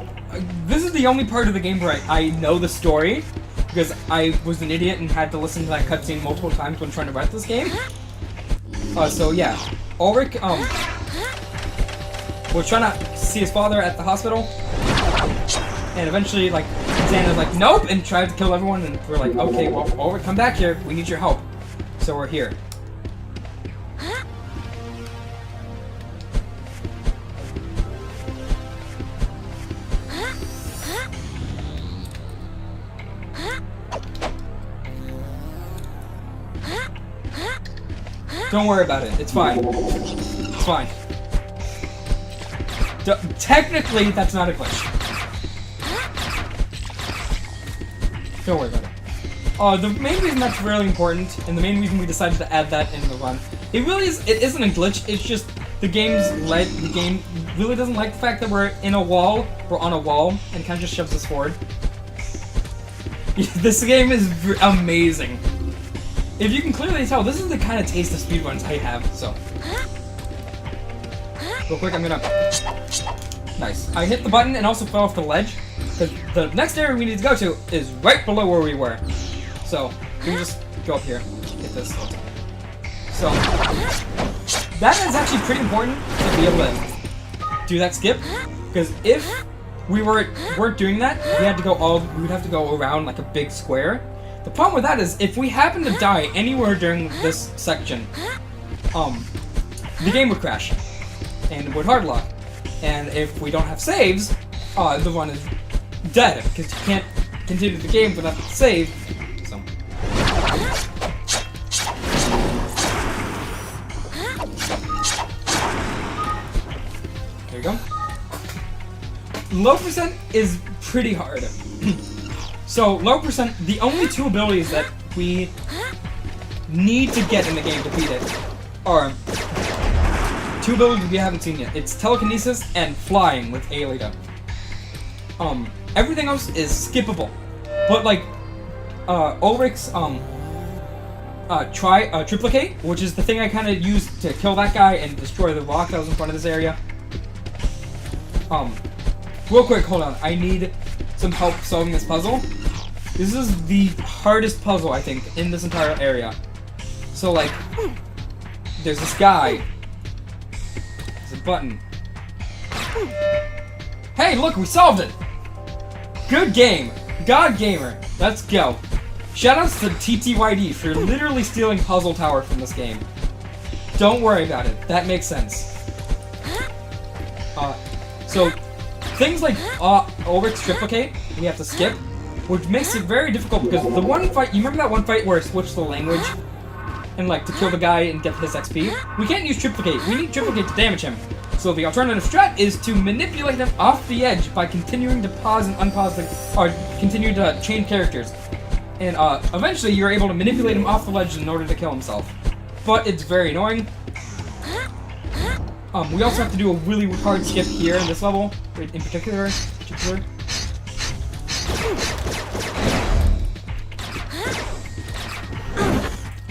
this is the only part of the game where I know the story, because I was an idiot and had to listen to that cutscene multiple times when trying to write this game. So yeah, Ulrich, was trying to see his father at the hospital, and eventually, like, Xana's like, nope, and tried to kill everyone, and we're like, okay, well, Ulrich, come back here, we need your help. So we're here. Don't worry about it. It's fine. It's fine. Technically, that's not a glitch. Don't worry about it. The main reason that's really important, and the main reason we decided to add that in the run, it isn't a glitch, it's just the game really doesn't like the fact that we're on a wall, and kind of just shoves us forward. This game is amazing. If you can clearly tell, this is the kind of taste of speedruns I have, so. Real quick, I'm gonna... Nice. I hit the button and also fell off the ledge, because the next area we need to go to is right below where we were. So, we can just go up here, hit this. So, that is actually pretty important to be able to do that skip, because if we weren't doing that, we'd have to go around like a big square. The problem with that is, if we happen to die anywhere during this section, the game would crash, and would hardlock. And if we don't have saves, the run is dead, because you can't continue the game without the save. So. There you go. Low percent is pretty hard. So, low percent, the only two abilities that we need to get in the game to beat it are two abilities we haven't seen yet. It's telekinesis and flying with Aelita. Everything else is skippable. But like, Ulrich's, triplicate, which is the thing I kind of used to kill that guy and destroy the rock that was in front of this area. Real quick, hold on. I need some help solving this puzzle. This is the hardest puzzle, I think, in this entire area. So, like, there's this guy. There's a button. Hey, look, we solved it! Good game. God Gamer. Let's go. Shoutouts to TTYD for literally stealing Puzzle Tower from this game. Don't worry about it. That makes sense. So, things like Ulrich's triplicate, we have to skip, which makes it very difficult because the one fight, you remember that one fight where I switched the language and like to kill the guy and get his XP? We can't use triplicate. We need triplicate to damage him. So the alternative strat is to manipulate him off the edge by continuing to pause and unpause or continue to change characters. And eventually you're able to manipulate him off the ledge in order to kill himself. But it's very annoying. We also have to do a really hard skip here in this level, in particular.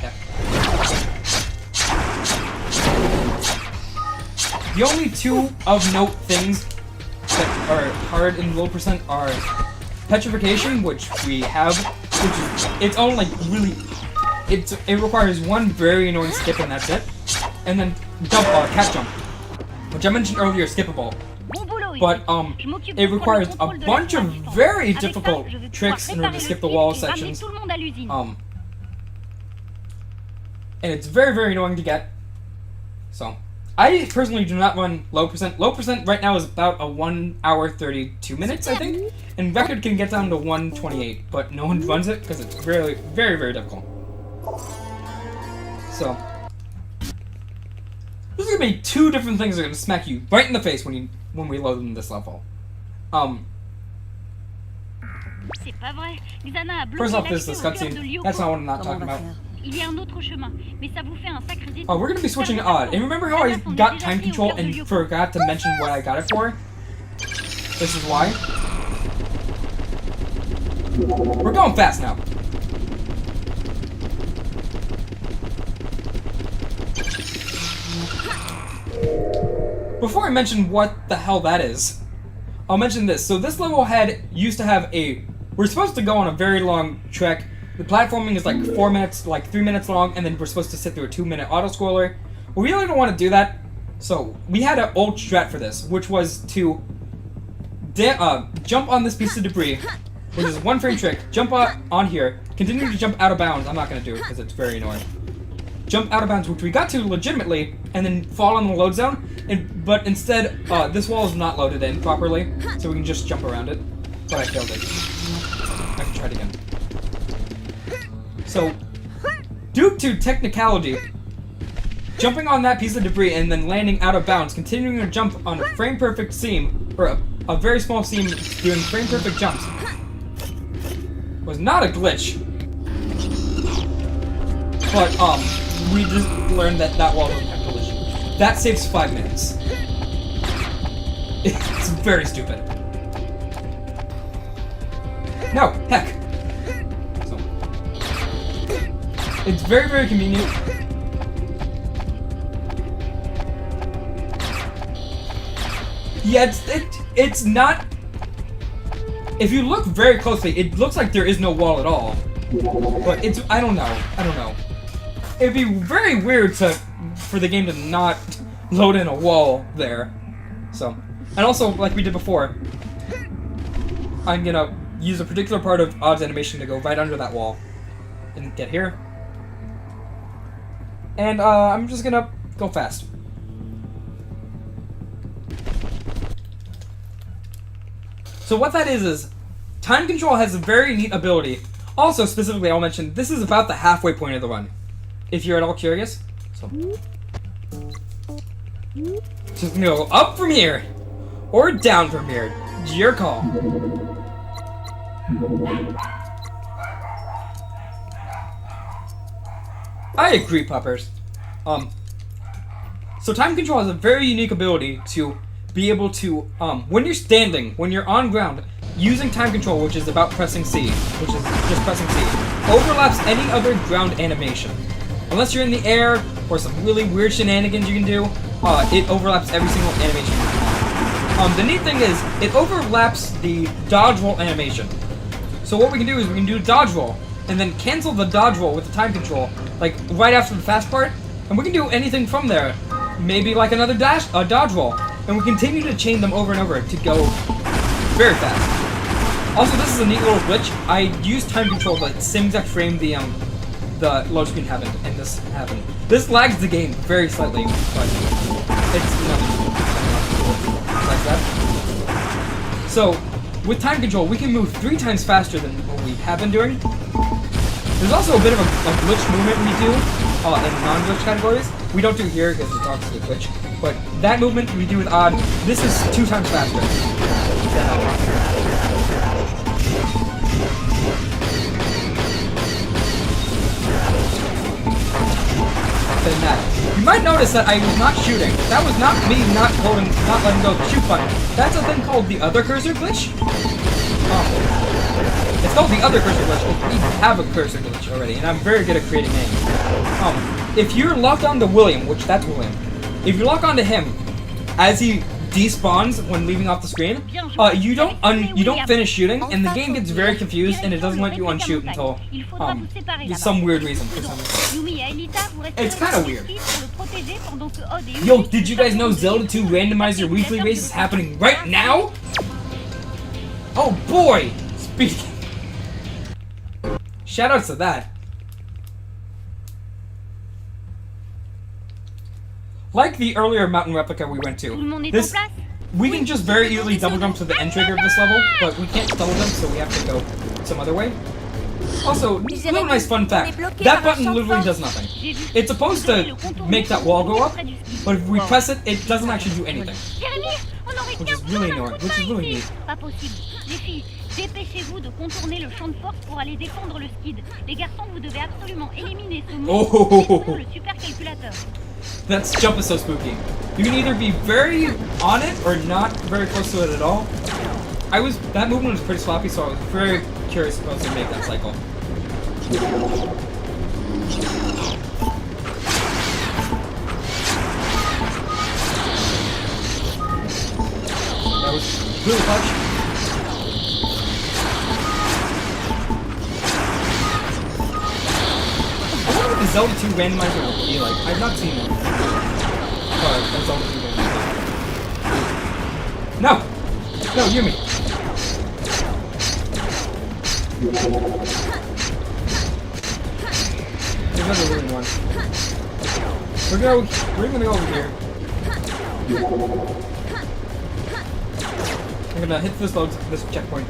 Yeah. The only two of note things that are hard in low percent are petrification, which we have, which is its own like really. It requires one very annoying skip and that's it, and then cat jump, which I mentioned earlier, skippable. But it requires a bunch of very difficult tricks in order to skip the wall sections. And it's very, very annoying to get. So, I personally do not run low percent. Low percent right now is about a 1 hour 32 minutes, I think. And record can get down to 1:28, but no one runs it because it's really, very, very difficult. So, this is gonna be two different things that are gonna smack you right in the face when we load in this level. First off, there's this cutscene. That's not what I'm not talking about. We're gonna be switching to odd. And remember how I got time control and forgot to mention what I got it for? This is why. We're going fast now. Before I mention what the hell that is, I'll mention this. So this level used to have we're supposed to go on a very long trek. The platforming is like 4 minutes, like 3 minutes long, and then we're supposed to sit through a 2-minute auto-scroller. We really don't want to do that, so we had an old strat for this, which was to jump on this piece of debris, which is a 1-frame trick, jump on here, continue to jump out of bounds. I'm not going to do it because it's very annoying. Jump out of bounds, which we got to legitimately, and then fall on the load zone, but instead, this wall is not loaded in properly, so we can just jump around it, but I failed it. I can try it again. So, due to technicality, jumping on that piece of debris and then landing out of bounds, continuing to jump on a frame-perfect seam, or a very small seam doing frame-perfect jumps, was not a glitch. But, we just learned that that wall doesn't have collision. That saves 5 minutes. It's very stupid. No, heck. So, it's very, very convenient. Yeah, it's not... If you look very closely, it looks like there is no wall at all. But it's... I don't know. It'd be very weird for the game to not load in a wall there. So... And also, like we did before, I'm gonna use a particular part of Odd's animation to go right under that wall. And get here. And, I'm just gonna go fast. So what that is time control has a very neat ability. Also, specifically, I'll mention, this is about the halfway point of the run. If you're at all curious. So. Just gonna go up from here. Or down from here. Your call. I agree, puppers. So time control has a very unique ability to be able to, when you're standing, when you're on ground, using time control, which is about pressing C, which is just pressing C, overlaps any other ground animation. Unless you're in the air, or some really weird shenanigans you can do, it overlaps every single animation. The neat thing is, it overlaps the dodge roll animation. So what we can do is we can do dodge roll, and then cancel the dodge roll with the time control, like right after the fast part, and we can do anything from there. Maybe like another dodge roll, and we continue to chain them over and over to go very fast. Also, this is a neat little glitch. I used time control the same exact frame the load screen happened, and this happened. This lags the game very slightly, but it's nothing like that. So, with time control, we can move 3 times faster than what we have been doing. There's also a bit of a glitch movement we do in non-glitch categories. We don't do here because it's obviously a glitch, but that movement we do with Odd, this is 2 times faster. Than that. You might notice that I was not shooting. That was not me not letting go of the shoot button. That's a thing called the other cursor glitch. It's called the other cursor glitch. We have a cursor glitch already, and I'm very good at creating names. If you're locked onto William, which that's William, if you lock onto him as he despawns when leaving off the screen, you don't finish shooting, and the game gets very confused, and it doesn't let you unshoot until some weird reason. For some reason. It's kind of weird. Yo, did you guys know Zelda 2 randomizer weekly race is happening right now? Oh boy! Speaking. Shoutouts to that. Like the earlier mountain replica we went to, we can just very easily double jump to the end trigger of this level, but we can't double jump, so we have to go some other way. Also, little nice fun fact, that button literally does nothing. It's supposed to make that wall go up, but if we press it, it doesn't actually do anything. Which is really annoying, which is really neat. Dépêchez-vous de contourner le champ de force pour aller défendre le skid. Les garçons, vous devez absolument éliminer ce monstre le supercalculateur. That jump is so spooky. You can either be very on it or not very close to it at all. That movement was pretty sloppy, so I was very curious if I was going to make that cycle. That was really clutch. The Zelda 2 randomizer would be like. I've not seen one. But Zelda 2 randomizer. No! No, Yumi! There's another living one. We're gonna go over here. I'm gonna hit this checkpoint.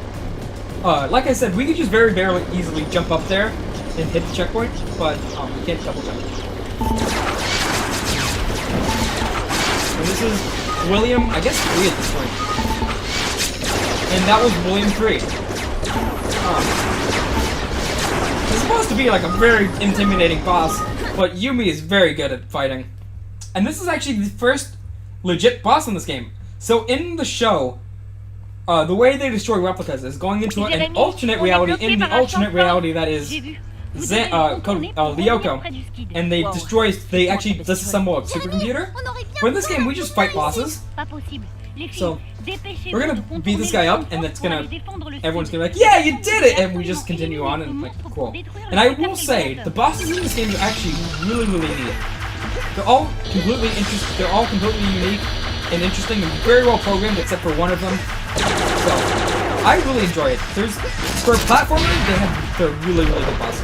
Like I said, we could just very easily jump up there and hit the checkpoint, but we can't double jump. And this is William, I guess 3 at this point. And that was William 3. It's supposed to be like a very intimidating boss, but Yumi is very good at fighting. And this is actually the first legit boss in this game. So in the show, the way they destroy replicas is going into an alternate reality, in the alternate reality that is Lyoko, and they actually disassemble a supercomputer. For this game, we just fight bosses. So we're gonna beat this guy up, and everyone's gonna be like, yeah, you did it, and we just continue on, and like, cool. And I will say, the bosses in this game are actually really, really neat. They're all completely unique and interesting, and very well programmed, except for one of them. So I really enjoy it. For a platformer, they're really, really good bosses.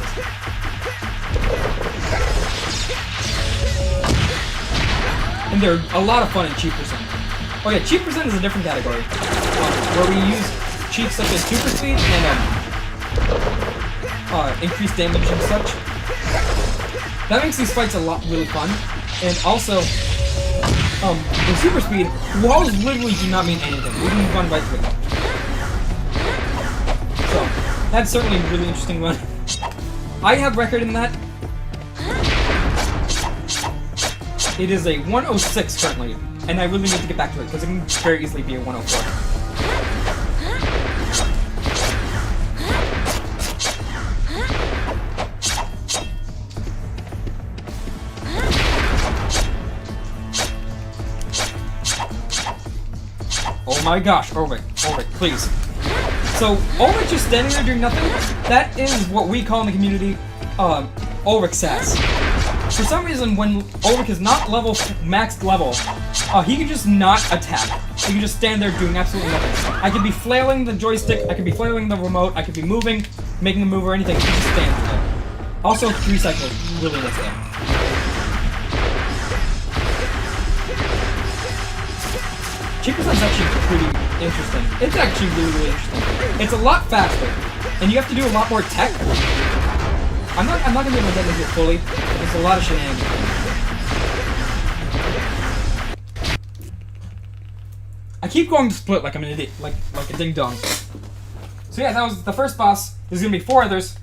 And they're a lot of fun in cheat percent. Oh yeah, cheat percent is a different category, where we use cheats such as super speed and increased damage and such. That makes these fights a lot really fun. And also, with super speed, walls literally do not mean anything. We can run right through them. So that's certainly a really interesting one. I have record in that. It is a 106 currently, and I really need to get back to it because it can very easily be a 104. Oh my gosh, Ulrich, please. So, Ulrich just standing there doing nothing, that is what we call in the community, Ulrich sass. For some reason, when Ulrich is not maxed level, he can just not attack. He can just stand there doing absolutely nothing. I could be flailing the joystick, I could be flailing the remote, I could be moving, making a move or anything, he just stands there. Also, 3 cycles really gets there. Cheat percent is actually pretty interesting. It's actually really, really interesting. It's a lot faster, and you have to do a lot more tech. I'm not gonna be able to get into it fully. There's a lot of shenanigans. I keep going to split like I'm an idiot, like a ding dong. So yeah, that was the first boss. There's gonna be 4 others.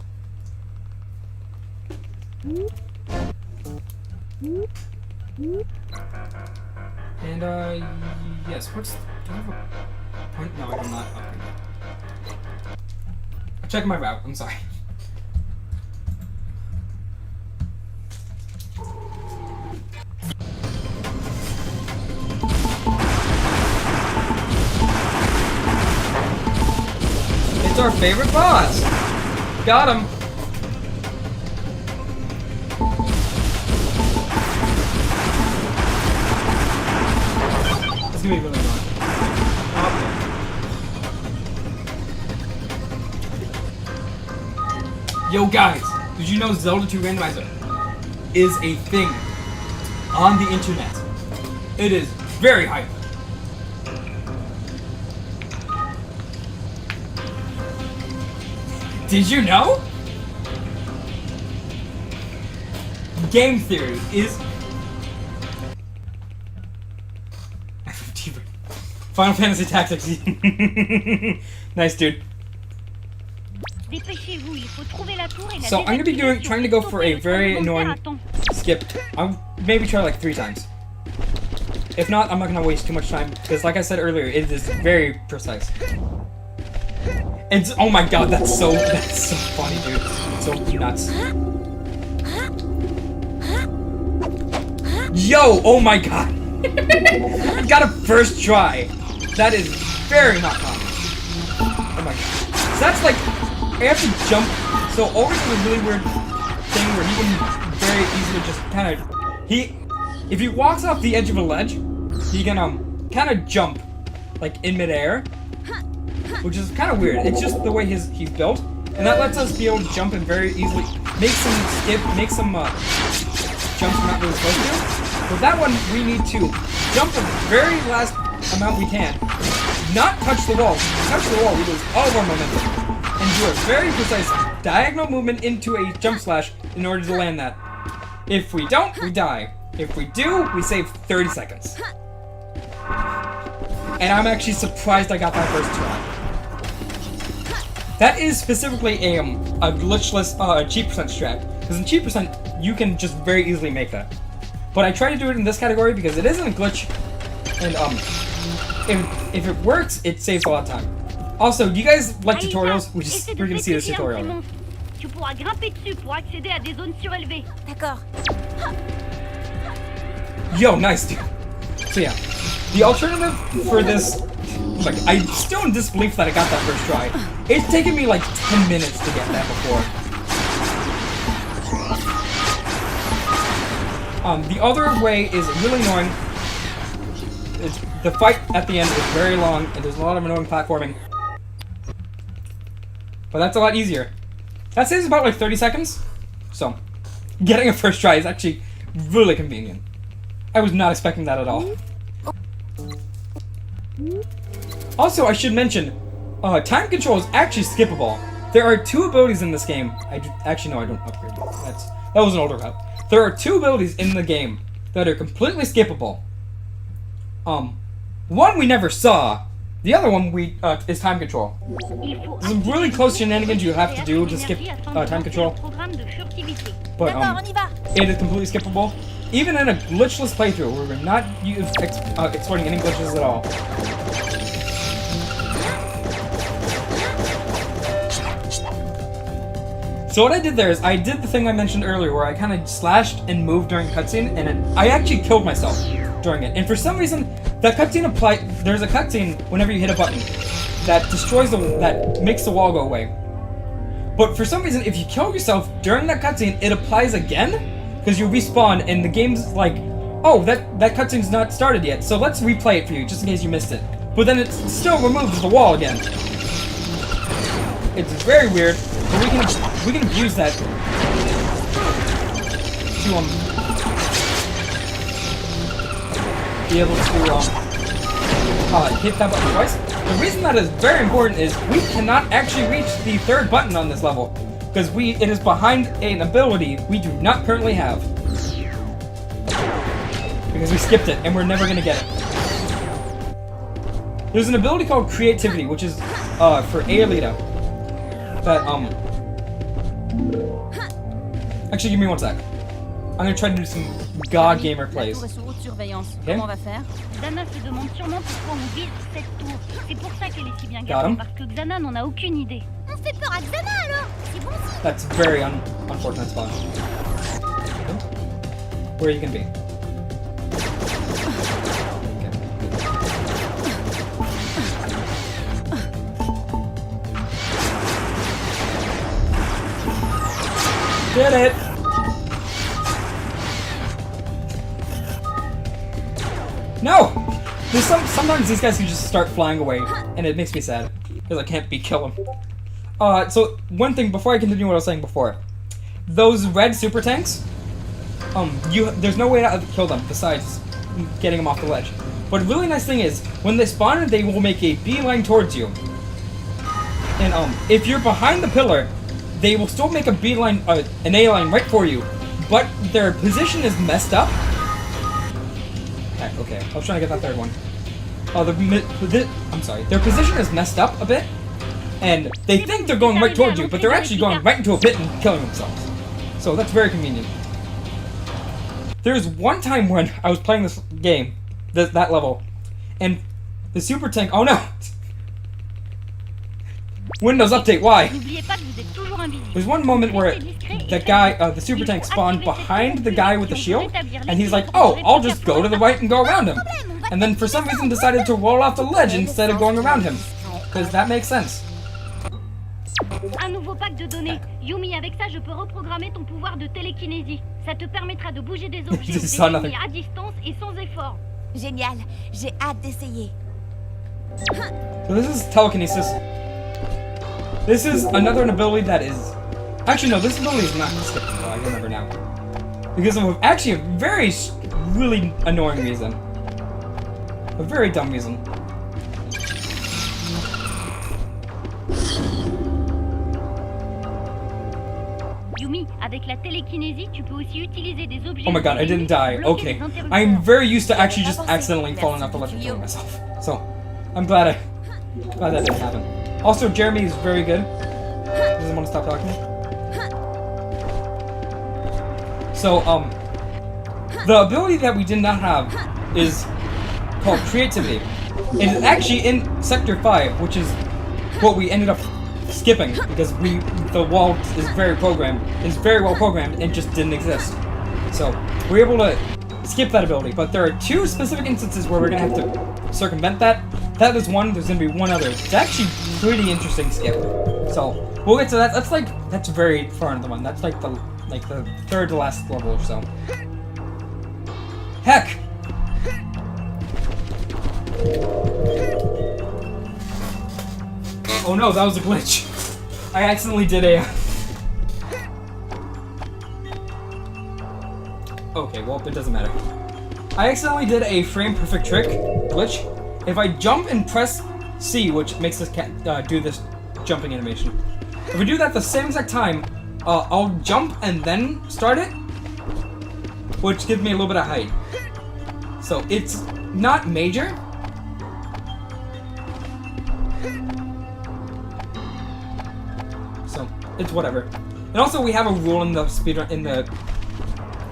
And yes, do I have a point? No, I do not. Okay. I'm checking my route, I'm sorry. It's our favorite boss! Got him! It's gonna be really fun. Yo guys, did you know Zelda 2 Randomizer is a thing on the internet? It is very hype. Did you know? Game theory is... Final Fantasy Tactics. Nice, dude. So I'm gonna be trying to go for a very annoying skip. I'll maybe try like 3 times. If not, I'm not gonna waste too much time because, like I said earlier, it is very precise. It's oh my god, that's so funny, dude. It's so nuts. Yo, oh my god. I got a first try. That is very not common. Oh my god. So that's like, I have to jump. So Ulrich is a really weird thing where he can very easily just kind of, if he walks off the edge of a ledge, he can kind of jump like in midair, which is kind of weird. It's just the way he's built, and that lets us be able to jump and very easily make some jumps we're not really supposed to. With that one, we need to jump the very last amount we can, not touch the wall. If we touch the wall, we lose all of our momentum, and do a very precise diagonal movement into a jump slash in order to land that. If we don't, we die. If we do, we save 30 seconds. and I'm actually surprised I got that first try. That is specifically a glitchless cheat percent strat, because in cheat percent you can just very easily make that. But I try to do it in this category because it isn't a glitch, and if it works, it saves a lot of time. Also, do you guys like tutorials? We're gonna see this tutorial. Tu pourras grimper dessus pour accéder à des zones surélevées. D'accord. Yo, nice, dude. So yeah, the alternative for this, like, I'm still in disbelief that I got that first try. It's taken me like 10 minutes to get that before. The other way is really annoying. The fight at the end is very long, and there's a lot of annoying platforming. But that's a lot easier. That saves about like 30 seconds. So, getting a first try is actually really convenient. I was not expecting that at all. Also, I should mention, time control is actually skippable. There are 2 abilities in this game. Actually, no, I don't upgrade that. That was an older route. There are 2 abilities in the game that are completely skippable. One we never saw. The other one is time control. Some really close shenanigans you have to do to skip time control. But it is completely skippable. Even in a glitchless playthrough, where we're not exploiting any glitches at all. So what I did there is, I did the thing I mentioned earlier, where I kind of slashed and moved during cutscene, and I actually killed myself during it. And for some reason, that cutscene there's a cutscene whenever you hit a button that destroys that makes the wall go away. But for some reason, if you kill yourself during that cutscene, it applies again, because you respawn, and the game's like, oh, that cutscene's not started yet, so let's replay it for you, just in case you missed it. But then it still removes the wall again. It's very weird, but we can abuse that to be able to hit that button twice. The reason that is very important is we cannot actually reach the 3rd button on this level, because it is behind an ability we do not currently have. Because we skipped it, and we're never gonna get it. There's an ability called Creativity, which is for Aelita. That actually, give me 1 sec. I'm gonna try to do some God Gamer plays. Okay? Xana se demande sûrement pourquoi on vise cette tour. C'est pour ça qu'elle est si bien Got gardée, him. parce que Xana n'en a aucune idée. On fait peur à Xana alors. C'est bon signe. That's very unfortunate spot. Okay. Where are you gonna be? Did it! No! There's sometimes these guys can just start flying away, and it makes me sad, because I can't kill them. So one thing before I continue what I was saying before, those red super tanks, there's no way to kill them besides getting them off the ledge. But a really nice thing is, when they spawn, they will make a beeline towards you. And if you're behind the pillar, they will still make a beeline, an A-line right for you, but their position is messed up. Heck, okay, I was trying to get that 3rd one. I'm sorry, their position is messed up a bit, and they think they're going right towards you, but they're actually going right into a pit and killing themselves. So that's very convenient. There's one time when I was playing this game, that level, and the super tank, oh no! Windows update, why? There's one moment where that guy, the super tank spawned behind the guy with the shield, and he's like, oh, I'll just go to the right and go around him. And then for some reason decided to roll off the ledge instead of going around him. Because that makes sense. Un nouveau pack de données. Yumi, avec ça, je peux reprogrammer ton pouvoir de télékinésie. Ça te permettra de bouger des objets ou des ennemis à distance et sans effort. Génial, j'ai hâte d'essayer. So this is telekinesis. This is another ability that is... Actually, no, this ability is not skippable, I remember now. Because of actually a very, really annoying reason. A very dumb reason. Yumi, avec la télékinésie, tu peux aussi utiliser des objets... Oh my god, I didn't die. Okay. I'm very used to actually just accidentally falling off the ledge and killing myself. So, I'm glad that didn't happen. Also, Jeremy is very good. Doesn't want to stop talking. So, the ability that we did not have is called creativity. It is actually in Sector 5, which is what we ended up skipping because the wall is very well programmed and just didn't exist. So we're able to skip that ability, but there are two specific instances where we're gonna have to circumvent that. That is one. There's gonna be one other. It's actually pretty interesting skip. So we'll get to that. That's very far into the one. That's like the third to last level or so. Heck. Oh no, that was a glitch. I accidentally did a... Okay, well, it doesn't matter. I accidentally did a frame perfect trick glitch. If I jump and press C, which makes this cat do this jumping animation. If we do that the same exact time, I'll jump and then start it, which gives me a little bit of height. So it's not major. So it's whatever. And also we have a rule in the speedrun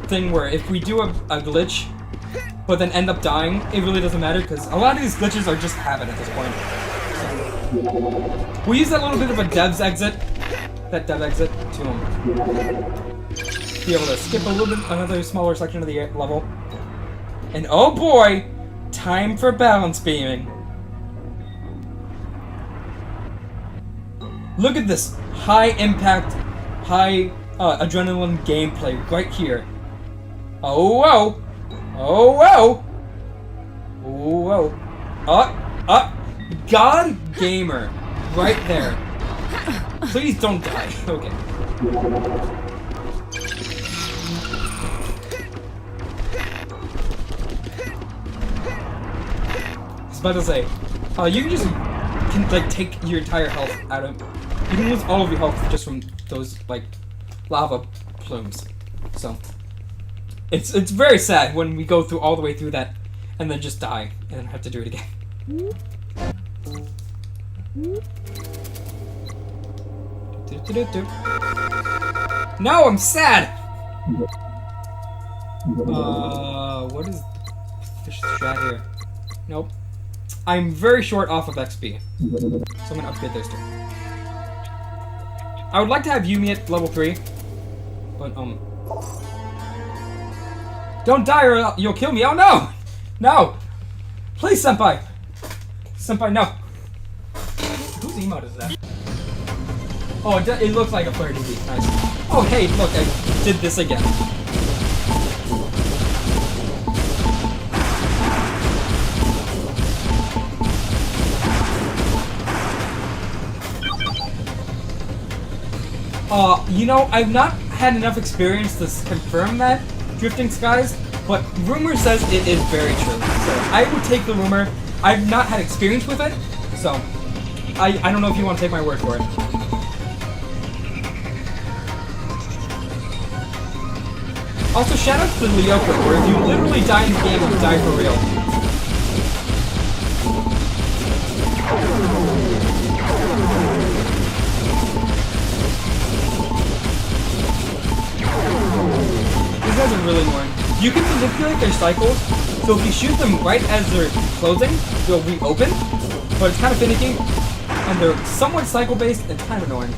thing where if we do a glitch but then end up dying, it really doesn't matter because a lot of these glitches are just habit at this point. So, we use that little bit of a dev exit to be able to skip a little bit another smaller section of the level. And oh boy, time for balance beaming. Look at this high impact, high adrenaline gameplay right here. Oh whoa! Oh whoa! Oh whoa! God Gamer, right there. Please don't die. Okay. I was about to say, you can like take your entire health out of. You can lose all of your health just from those like lava plumes. So it's very sad when we go through all the way through that and then just die and then have to do it again. No, I'm sad. What is the strat here? Nope. I'm very short off of XP, so I'm gonna upgrade those two. I would like to have Yumi at level 3, but don't die or you'll kill me. Oh no! No! Please, Senpai! Senpai, no! Whose emote is that? Oh, it looks like a player DB. Nice. Oh, hey, look, I did this again. You know, I've not had enough experience to confirm that drifting skies, but rumor says it is very true. So I would take the rumor. I've not had experience with it, so I don't know if you want to take my word for it. Also, shout out to Lyoko, where if you literally die in the game, you die for real. These guys are really annoying. You can manipulate their cycles, so if you shoot them right as they're closing, they'll reopen, but it's kind of finicky, and they're somewhat cycle-based, and kind of annoying.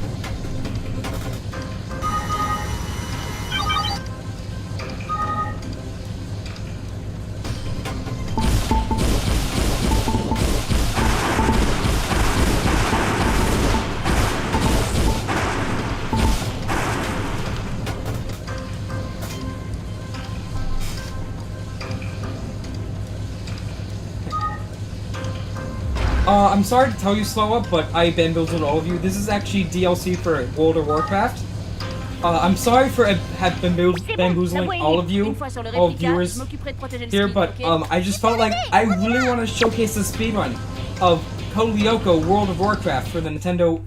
I'm sorry to tell you, Slow Up, but I bamboozled all of you. This is actually DLC for World of Warcraft. I'm sorry for bamboozling all of you, all viewers here, but I just felt like I really want to showcase the speedrun of Code Lyoko World of Warcraft for the Nintendo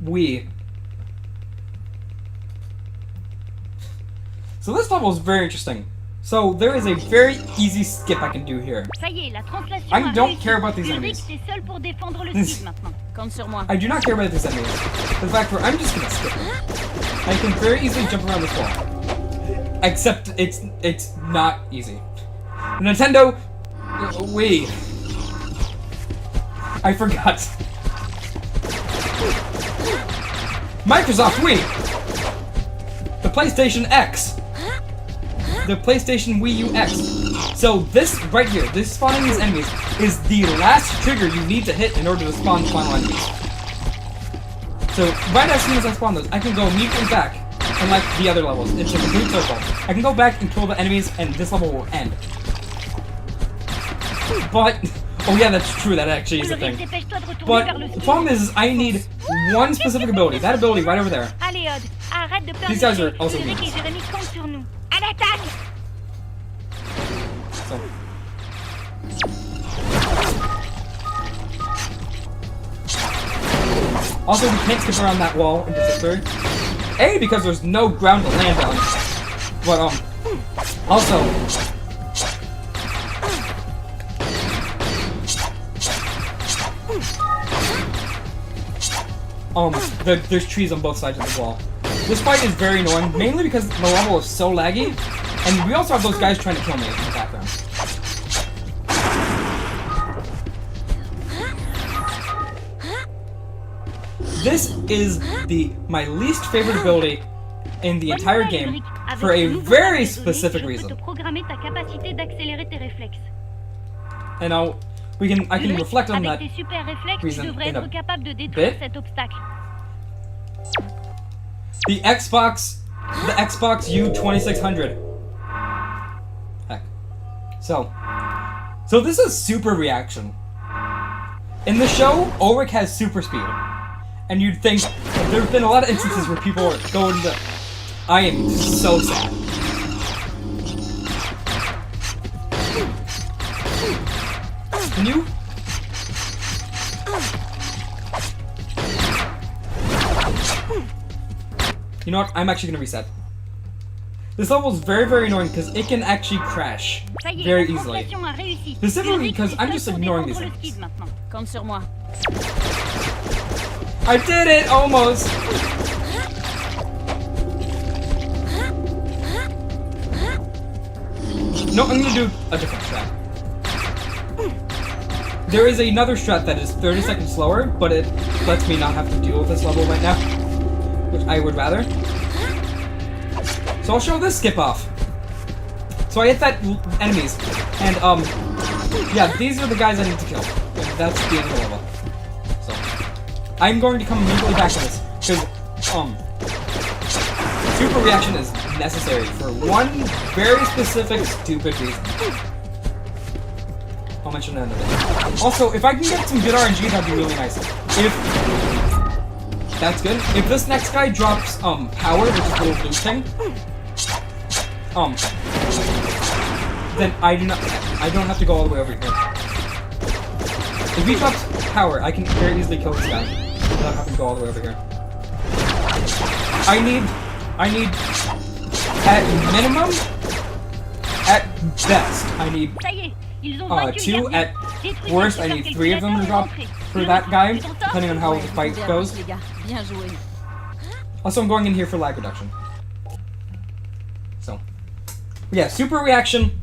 Wii. So this level is very interesting. So there is a very easy skip I can do here. Ça y est, la translation I a don't réussi. care about these Ulrich, enemies. t'es seul pour défendre le skid maintenant. Compte sur moi. I do not care about these enemies. The fact where I'm just gonna skip them. I can very easily jump around this wall. Except it's not easy. Nintendo Wii. I forgot. Microsoft Wii. The PlayStation X. The PlayStation Wii U X. So this right here, this spawning these enemies, is the last trigger you need to hit in order to spawn the final enemies. So right as soon as I spawn those, I can go immediately back and like the other levels. It's a complete circle. I can go back and kill the enemies and this level will end. But, oh yeah, that's true, that actually is a thing. But the problem is I need one specific ability, that ability right over there. Allez, Odd, arrête de perdre. These guys are also Ulrich weak. et Jérémy comptent sur nous. À l'attaque! So. Also, we can't skip around that wall in particular. A, because there's no ground to land on. But, also... there's trees on both sides of the wall. This fight is very annoying, mainly because the level is so laggy, and we also have those guys trying to kill me in the background. This is my least favorite ability in the entire game for a very specific reason. And I can reflect on that reason in a bit. The Xbox U2600. Heck. So this is super reaction. In the show, Ulrich has super speed. And you'd think there have been a lot of instances where people are going to... I am so sad. Can you? You know what? I'm actually gonna reset. This level is very, very annoying because it can actually crash very easily. Specifically because I'm just ignoring these things. Compte sur moi. I did it! Almost! No, I'm gonna do a different strat. There is another strat that is 30 seconds slower, but it lets me not have to deal with this level right now, which I would rather. So I'll show this skip off. So I hit that enemies, and yeah, these are the guys I need to kill. And that's the end of the level. So I'm going to come immediately back to this because super reaction is necessary for one very specific stupid reason. I'll mention that in a bit. Also, if I can get some good RNG, that'd be really nice. If that's good. If this next guy drops power, which is a little blue thing, then I don't have to go all the way over here. If he drops power, I can very easily kill this guy without having to go all the way over here. I need at minimum, at best, I need 2, at worst I need 3 of them to drop for that guy, depending on how the fight goes. Also, I'm going in here for lag reduction. So, yeah, super reaction.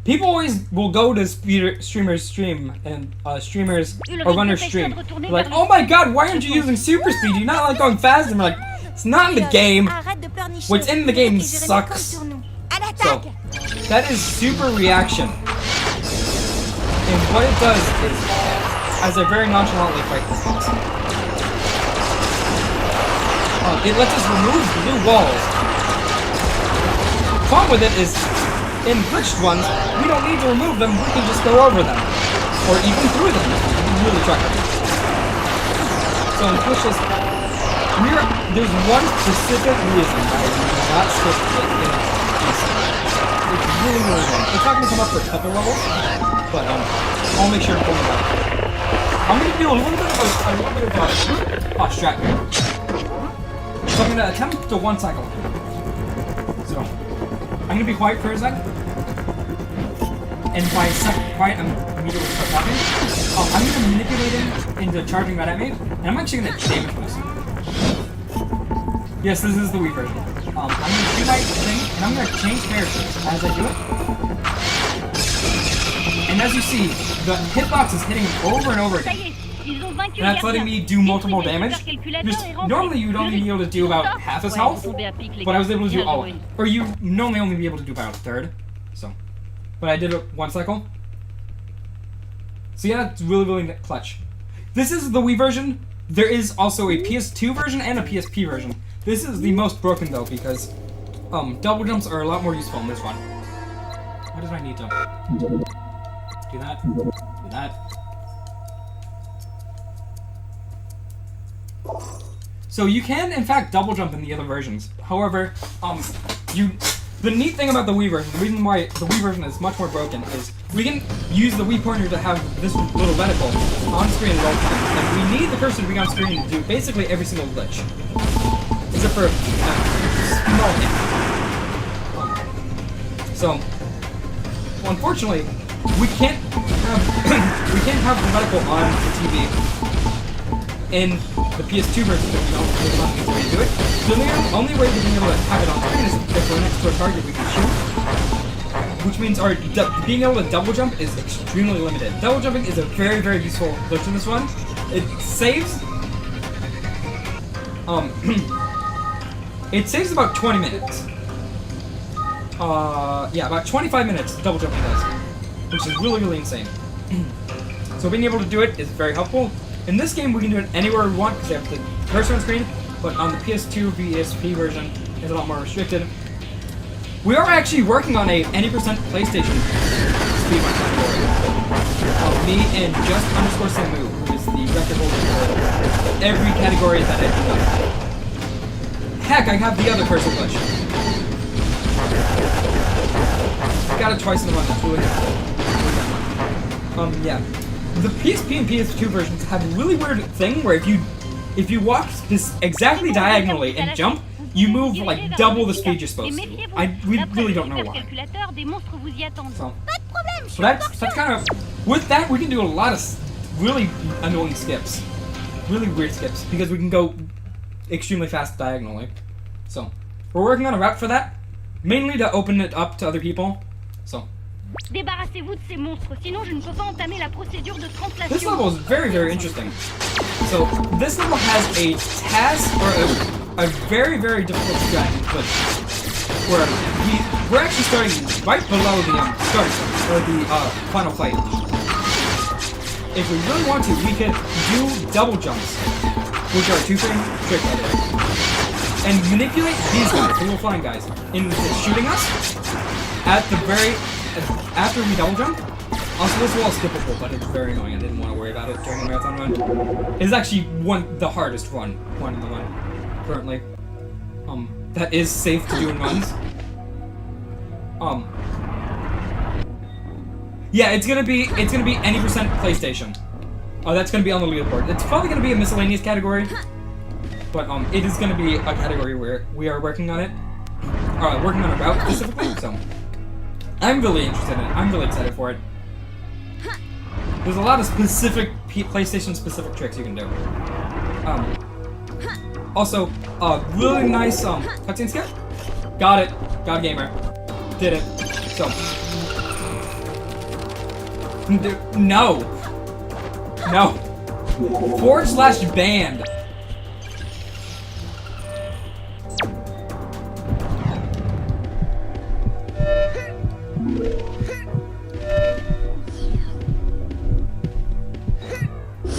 People always will go to streamers stream, and streamers or runners stream. They're like, oh my god, why aren't you using super speed? Do you not like going fast? And we're like, it's not in the game. What's in the game sucks. So, that is super reaction. And what it does is, as I very nonchalantly fight this boss, it lets us remove blue walls. The problem with it is, in glitched ones, we don't need to remove them, we can just go over them. Or even through them, if we really try to. So in glitches, there's one specific reason why we do not skip it in this. It's really, really long. It's not going to come up for a couple levels, but I'll make sure to pull it out. I'm going to do a little bit of a strat here. So I'm going to attempt to one cycle. So, I'm gonna be quiet for a sec. And by quiet, I'm immediately start talking. I'm gonna manipulate him into charging that at me, and I'm actually gonna damage boost him. Yes, this is the Wii version. I'm gonna do my thing, and I'm gonna change characters as I do it. And as you see, the hitbox is hitting him over and over again. And that's letting me do multiple damage. Normally you'd only be able to do about half his health, but I was able to do all of it. Or you normally only be able to do about a third. So, but I did it one cycle. So yeah, it's really, really clutch. This is the Wii version. There is also a PS2 version and a PSP version. This is the most broken though, because double jumps are a lot more useful in this one. Why does I need to do that? Do that. So you can, in fact, double jump in the other versions. However, the neat thing about the Wii version, the reason why the Wii version is much more broken, is we can use the Wii pointer to have this little reticle on screen at all times, and we need the cursor to be on screen to do basically every single glitch, except for small things. So, well, unfortunately, we can't have the reticle on the TV in the PS2 version, but we don't have the way to do it. So the only way to be able to have it on screen is if we're next to a target we can shoot. Which means our being able to double jump is extremely limited. Double jumping is a very, very useful glitch in this one. It saves it saves about 20 minutes. Yeah, about 25 minutes double jumping does. Which is really, really insane. So being able to do it is very helpful. In this game, we can do it anywhere we want because we have the cursor on screen, but on the PS2 PSP version, it's a lot more restricted. We are actually working on a any % PlayStation speedrun category. Me and Just_Samu, who is the record holder for every category that I've done. Heck, I have the other cursor glitch. Got it twice in a row. That's really good. Yeah. The PSP and PS2 versions have a really weird thing where if you walk exactly diagonally and jump, you move like double the speed you're supposed to. We really don't know why. So that's kind of, with that we can do a lot of really annoying skips, really weird skips, because we can go extremely fast diagonally. So we're working on a route for that, mainly to open it up to other people. So. Débarrassez-vous de ces monstres, sinon je ne peux pas entamer la procédure de translation. This level is very, very interesting. So, this level has a task, or a very, very difficult strategy glitch, where we're actually starting right below the start, or the final fight. If we really want to, we could do double jumps, which are 2-frame trick edit, and manipulate these guys, the little flying guys, into shooting us at the after we double jump. Also, this wall is skippable, but it's very annoying. I didn't want to worry about it during the marathon run. It's actually the hardest one in the run currently. That is safe to do in runs. Yeah, it's gonna be any % PlayStation. That's gonna be on the leaderboard. It's probably gonna be a miscellaneous category, but it is gonna be a category where we are working on it, working on a route specifically. So. I'm really interested in it. I'm really excited for it. There's a lot of specific PlayStation-specific tricks you can do. Also, really nice cutscene skip. Got it. Got gamer. Did it. So. No. No. /banned.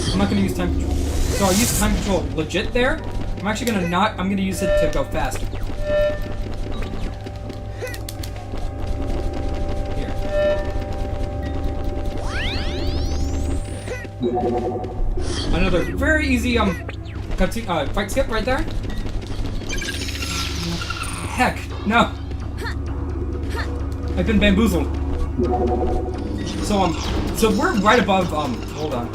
I'm not gonna use time control. So I'll use time control legit there. I'm actually gonna I'm gonna use it to go fast. Here. Another very easy cutscene fight skip right there. Heck, no. I've been bamboozled. So so we're right above hold on.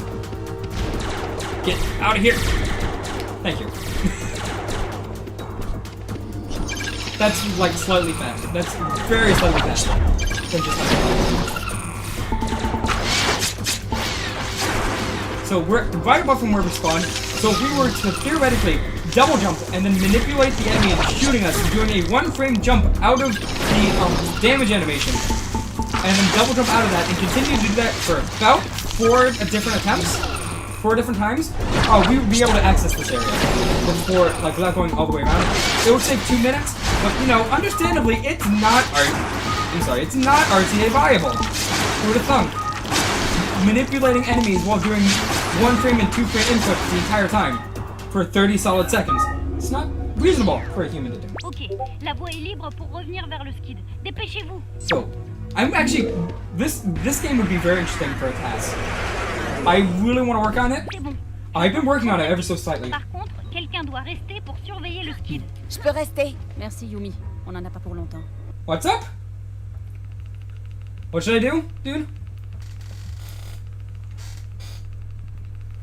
Get out of here! Thank you. That's like slightly faster. That's very slightly faster than just like. So we're right above from where we spawned. So if we were to theoretically double jump and then manipulate the enemy into shooting us, doing a 1-frame jump out of the damage animation, and then double jump out of that and continue to do that for about 4 different attempts, 4 different times, we would be able to access this area before, like, without going all the way around. It would take 2 minutes, but you know, understandably, it's not it's not RTA viable. Who would have thunk? Manipulating enemies while doing 1-frame and 2-frame inputs the entire time for 30 solid seconds. It's not reasonable for a human to do. Ok, la voie est libre pour revenir vers le skid. Dépêchez-vous. So, I'm actually this game would be very interesting for a task. I really want to work on it. C'est bon. I've been working on it ever so slightly. Par contre, quelqu'un doit rester pour surveiller le skid. Je peux rester. Merci, Yumi. On en a pas pour longtemps. What's up? What should I do, dude?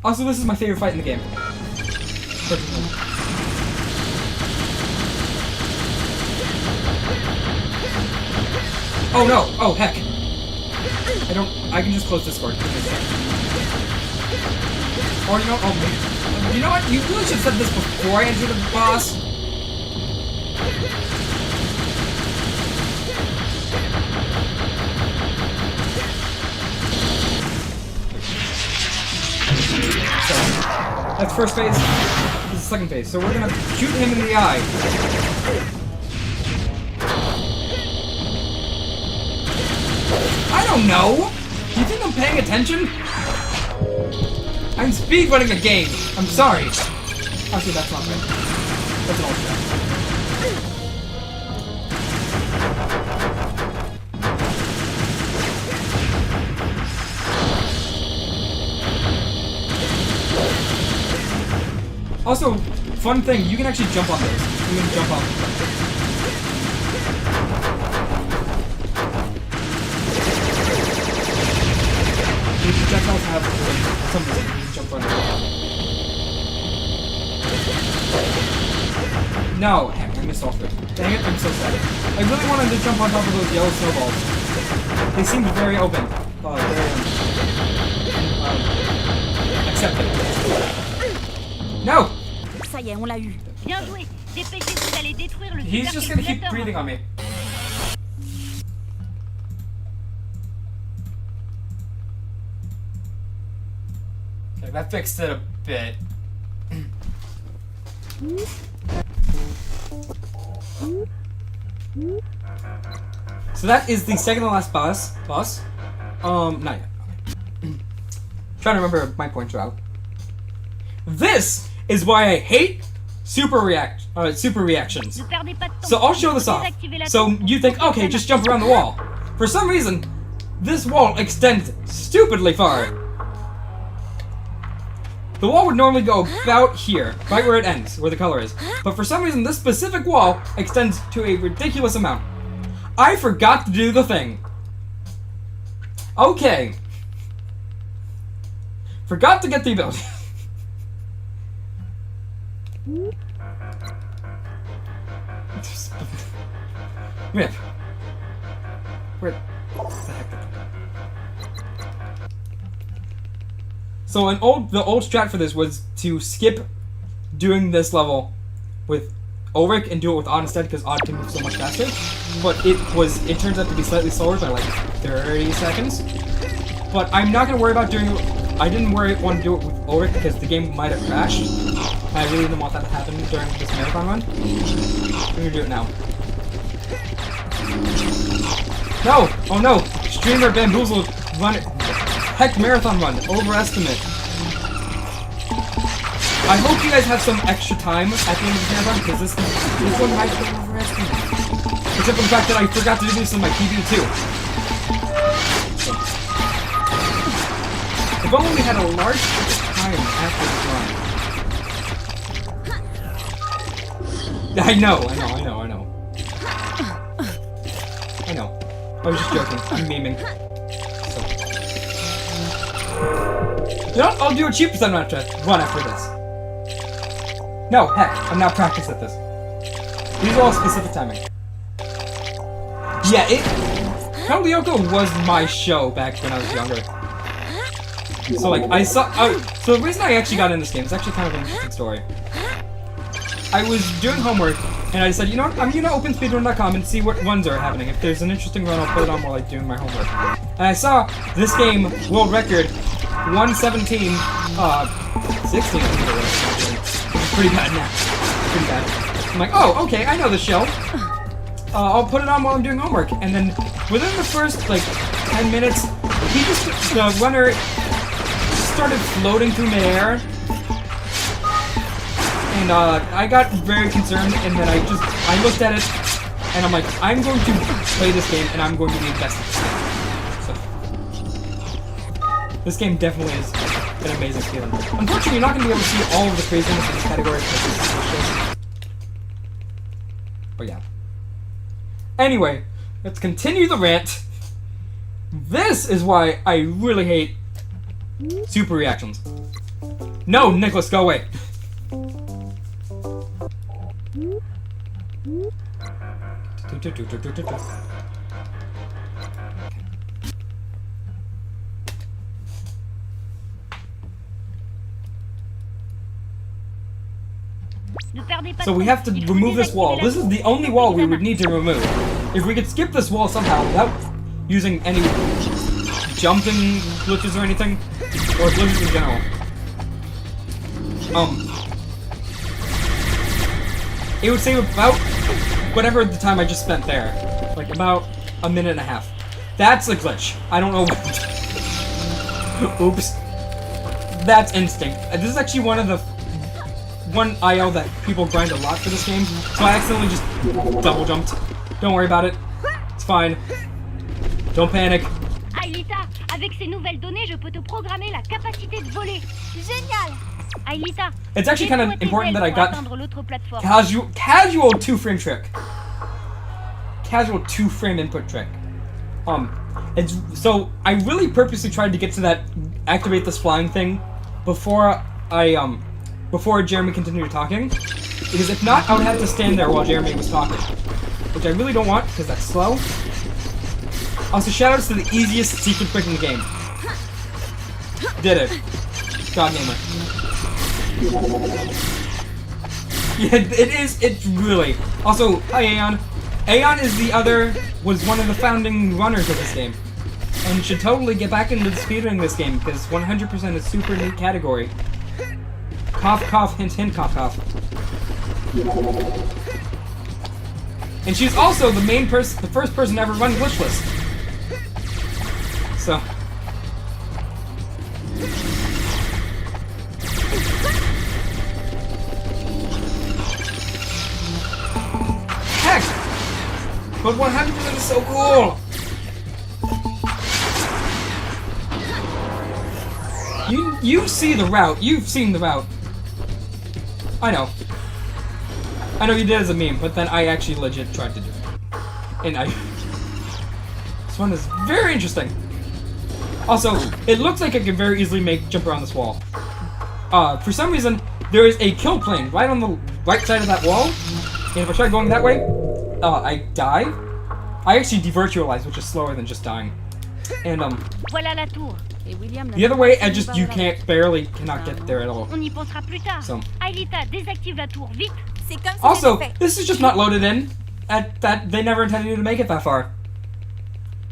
Also, this is my favorite fight in the game. Oh no! Oh heck! I can just close Discord. Or you know, you know what? You really should have said this before I entered the boss. So, that's first phase. This is second phase. So we're gonna shoot him in the eye. I don't know! Do you think I'm paying attention? I'm speedrunning a game. I'm sorry. Actually, that's not right. That's an old shot. Also, fun thing, you can actually jump on those. You can jump on them. The projectiles have something you can jump on. No! Heck, I missed off it. Dang it, I'm so sad. I really wanted to jump on top of those yellow snowballs. They seemed very open. Very accepting. No! Ça y est, on l'a eu. Bien joué. Dépêchez-vous d'aller détruire le He's just gonna keep breathing on me. Okay, that fixed it a bit. So that is the second to last boss. Not yet. Trying to remember my points out. This is why I hate super reactions. Ne perdez pas de temps. So I'll show this off. So you think, okay, just jump around the wall. For some reason, this wall extends stupidly far. The wall would normally go about here, right where it ends, where the color is. But for some reason, this specific wall extends to a ridiculous amount. I forgot to do the thing. Okay. Forgot to get the ability. Rip. Where the heck did that? So the old strat for this was to skip doing this level with Ulrich and do it with Odd instead because Odd can move so much faster. But it turns out to be slightly slower by like 30 seconds. But I'm not gonna worry about doing it. I didn't want to do it with Ulrich because the game might have crashed. I really didn't want that to happen during this marathon run. I'm gonna do it now. No! Oh no! Streamer bamboozled run. Heck, marathon run. Overestimate. I hope you guys have some extra time at the end of the marathon because this one might be overestimated. Except for the fact that I forgot to do this on my PB too. So. If only we had a large time after this run. I know. I was just joking. I'm memeing. So. You know what? I'll do a cheap percent run after this. No, heck, I'm not practiced at this. These are all specific timing. Yeah, Count Lyoko was my show back when I was younger. So like I saw. So the reason I actually got in this game is actually kind of an interesting story. I was doing homework and I said, you know what, I'm gonna open speedrun.com and see what ones are happening. If there's an interesting run, I'll put it on while I'm doing my homework. And I saw this game world record 117, 16. I think it was. Pretty bad now. Pretty bad. I'm like, oh, okay, I know the show. I'll put it on while I'm doing homework. And then within the first like 10 minutes, the runner started floating through midair. And I got very concerned, and then I looked at it, and I'm like, I'm going to play this game, and I'm going to be invested in this game. So, this game definitely is an amazing feeling. Unfortunately, you're not going to be able to see all of the craziness in this category. But yeah. Anyway, let's continue the rant. This is why I really hate super reactions. No, Nicholas, go away. So we have to remove this wall. This is the only wall we would need to remove. If we could skip this wall somehow without using any jumping glitches or anything, or glitches in general. It would save about whatever the time I just spent there. Like about a minute and a half. That's a glitch. I don't know what. Oops. That's instinct. This is actually one IO that people grind a lot for this game. So I accidentally just double jumped. Don't worry about it. It's fine. Don't panic. Aelita, avec ces nouvelles données, je peux te programmer la capacité de voler. Génial. Aelita, it's actually kind of important that I got casual 2-frame trick. Casual 2-frame input trick. It's so I really purposely tried to get to that activate this flying thing before before Jeremy continued talking, because if not, I would have to stand there while Jeremy was talking, which I really don't want because that's slow. Also, shoutouts to the easiest secret trick in the game. Did it. God damn it. Yeah, it is. It's really. Also, hi Aeon. Aeon was one of the founding runners of this game, and should totally get back into speedrunning this game because 100% is super neat category. Cough, cough, hint, hint, cough, cough. And she's also the first person to ever run glitchless. So. Heck! But 100% is so cool! You see the route. You've seen the route. I know. I know you did as a meme, but then I actually legit tried to do it. And this one is very interesting. Also, it looks like I could very easily jump around this wall. For some reason, there is a kill plane right on the right side of that wall. And if I try going that way, I die. I actually devirtualize, which is slower than just dying. And voilà la tour. The other way, you cannot get there at all. On y pensera plus tard. So. Aelita, désactive la tour, vite. Also, this is just not loaded in. That they never intended you to make it that far.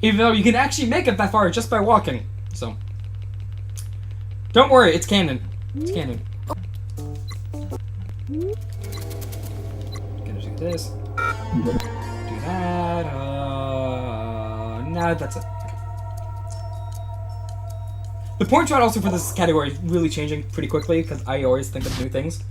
Even though you can actually make it that far just by walking. So. Don't worry, it's canon. It's canon. Gonna do this. Do that. Nah, that's it. The point route also for this category is really changing pretty quickly because I always think of new things.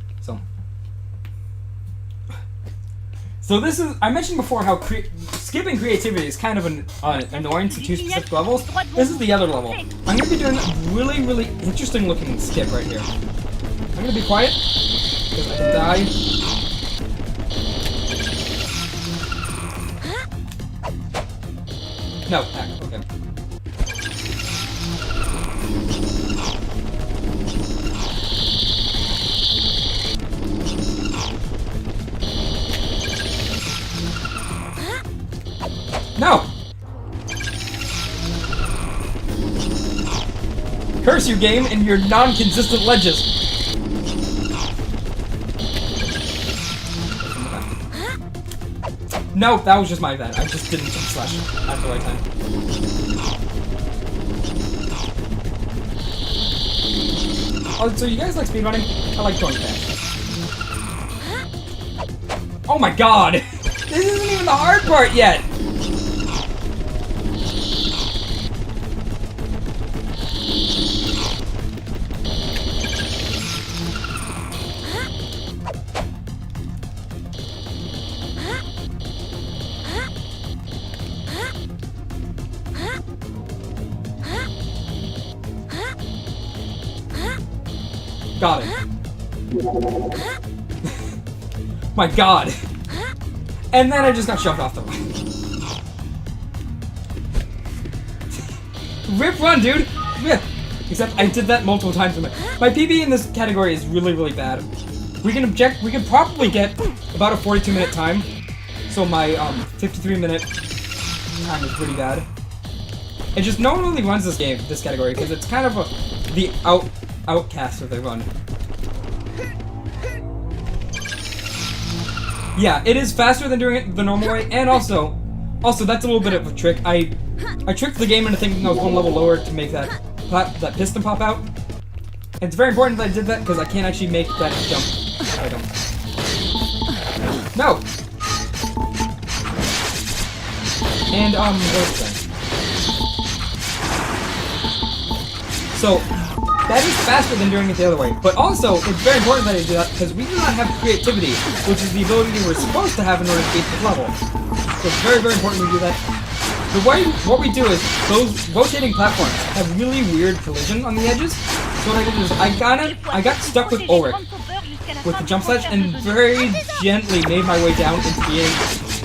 So this is, I mentioned before how skipping creativity is kind of an annoyance to 2 specific levels. This is the other level. I'm going to be doing a really, really interesting looking skip right here. I'm going to be quiet because I can die. No, back, okay. No! Curse you, game, and your non-consistent ledges. No, that was just my bad. I just didn't jump slash at the right time. Oh, so you guys like speedrunning? I like going fast. Oh my god! This isn't even the hard part yet! Got it. My god. And then I just got shoved off the run. Rip run, dude! Yeah. Except I did that multiple times. My PB in this category is really, really bad. We can probably get about a 42-minute time. So my 53-minute time is pretty bad. It just no one really runs this category, because it's kind of the outcast of the run. Yeah, it is faster than doing it the normal way, and also that's a little bit of a trick. I tricked the game into thinking I was one level lower to make that piston pop out. And it's very important that I did that because I can't actually make that jump if I don't. No. And what was I saying? So. That is faster than doing it the other way, but also, it's very important that I do that because we do not have creativity, which is the ability we're supposed to have in order to beat this level. So it's very, very important we do that. What we do is, those rotating platforms have really weird collision on the edges, so what I did is, I got stuck with Ulrich, with the jump slash, and very gently made my way down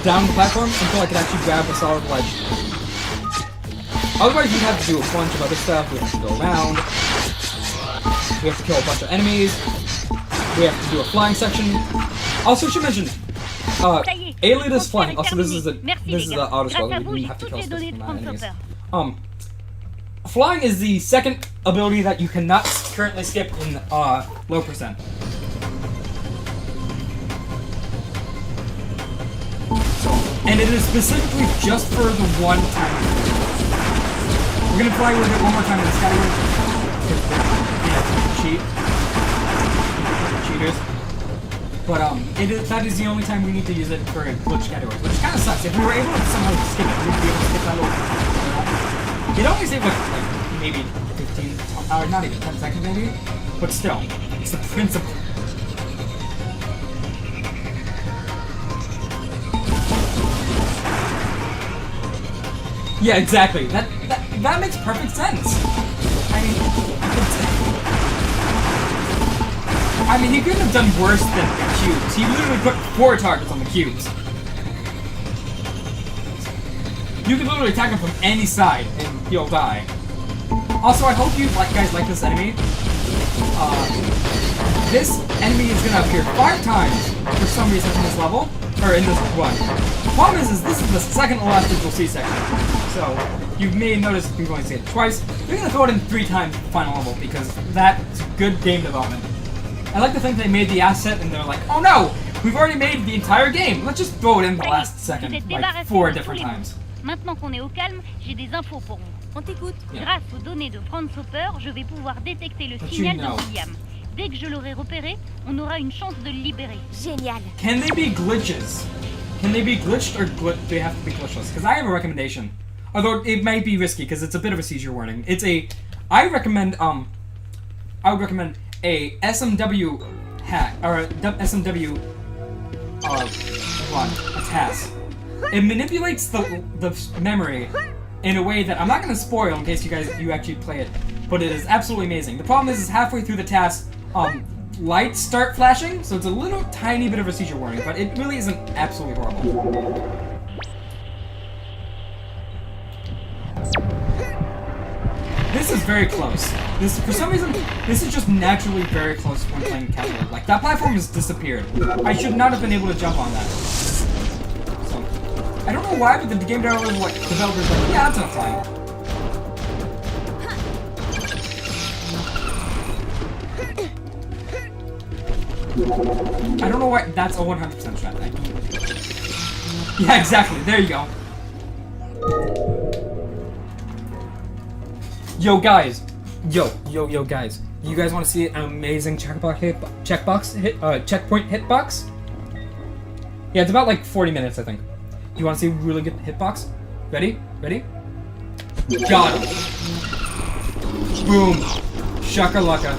down the platform until I could actually grab a solid ledge. Otherwise, you'd have to do a bunch of other stuff, we have to go around. We have to kill a bunch of enemies. We have to do a flying section. Also, I should mention, Alien is flying. Also, this is the auto scroll. We didn't have to kill specific enemies. Flying is the second ability that you cannot currently skip in low percent. And it is specifically just for the one time. We're gonna fly with it one more time in this category. Cheaters. But that is the only time we need to use it for a glitch category, which kind of sucks. If we were able to somehow skip it, we'd be able to skip that little. It only saved like maybe 15, not even 10 seconds maybe, but still, it's the principle. Yeah, exactly. That makes perfect sense. I mean, he couldn't have done worse than the cubes. He literally put 4 targets on the cubes. You can literally attack him from any side and he'll die. Also, I hope you guys like this enemy. This enemy is gonna appear 5 times for some reason in this level, or in this run. The problem is this is the second to last visual C section. So, you may notice we've only seen it twice. We're gonna throw it in 3 times at the final level because that's good game development. I like to think they made the asset and they're like, oh no! We've already made the entire game! Let's just throw it in the last second, like 4 different times. Maintenant qu'on est au calme, j'ai des infos pour vous. On t'écoute. Grâce aux données de Franz Hopper, je vais pouvoir détecter le signal de William. Dès que je l'aurai repéré, on aura une chance de le libérer. Génial. Can they be glitches? Can they be glitched or do they have to be glitchless? Because I have a recommendation. Although it might be risky because it's a bit of a seizure warning. I would recommend a SMW hack, or a SMW run, a task. It manipulates the memory in a way that I'm not going to spoil in case you actually play it, but it is absolutely amazing. The problem is halfway through the task, lights start flashing, so it's a little tiny bit of a seizure warning, but it really isn't absolutely horrible. This is very close. For some reason, this is just naturally very close when playing casual. Like, that platform has disappeared. I should not have been able to jump on that. So, I don't know why, but the game developers like, yeah, that's not fine. I don't know why, that's a 100% strat. Yeah, exactly, there you go. Yo, guys. Yo, guys. You guys want to see an amazing checkpoint hitbox? Yeah, it's about like 40 minutes, I think. You want to see a really good hitbox? Ready? Ready? Got him. Boom. Shakalaka.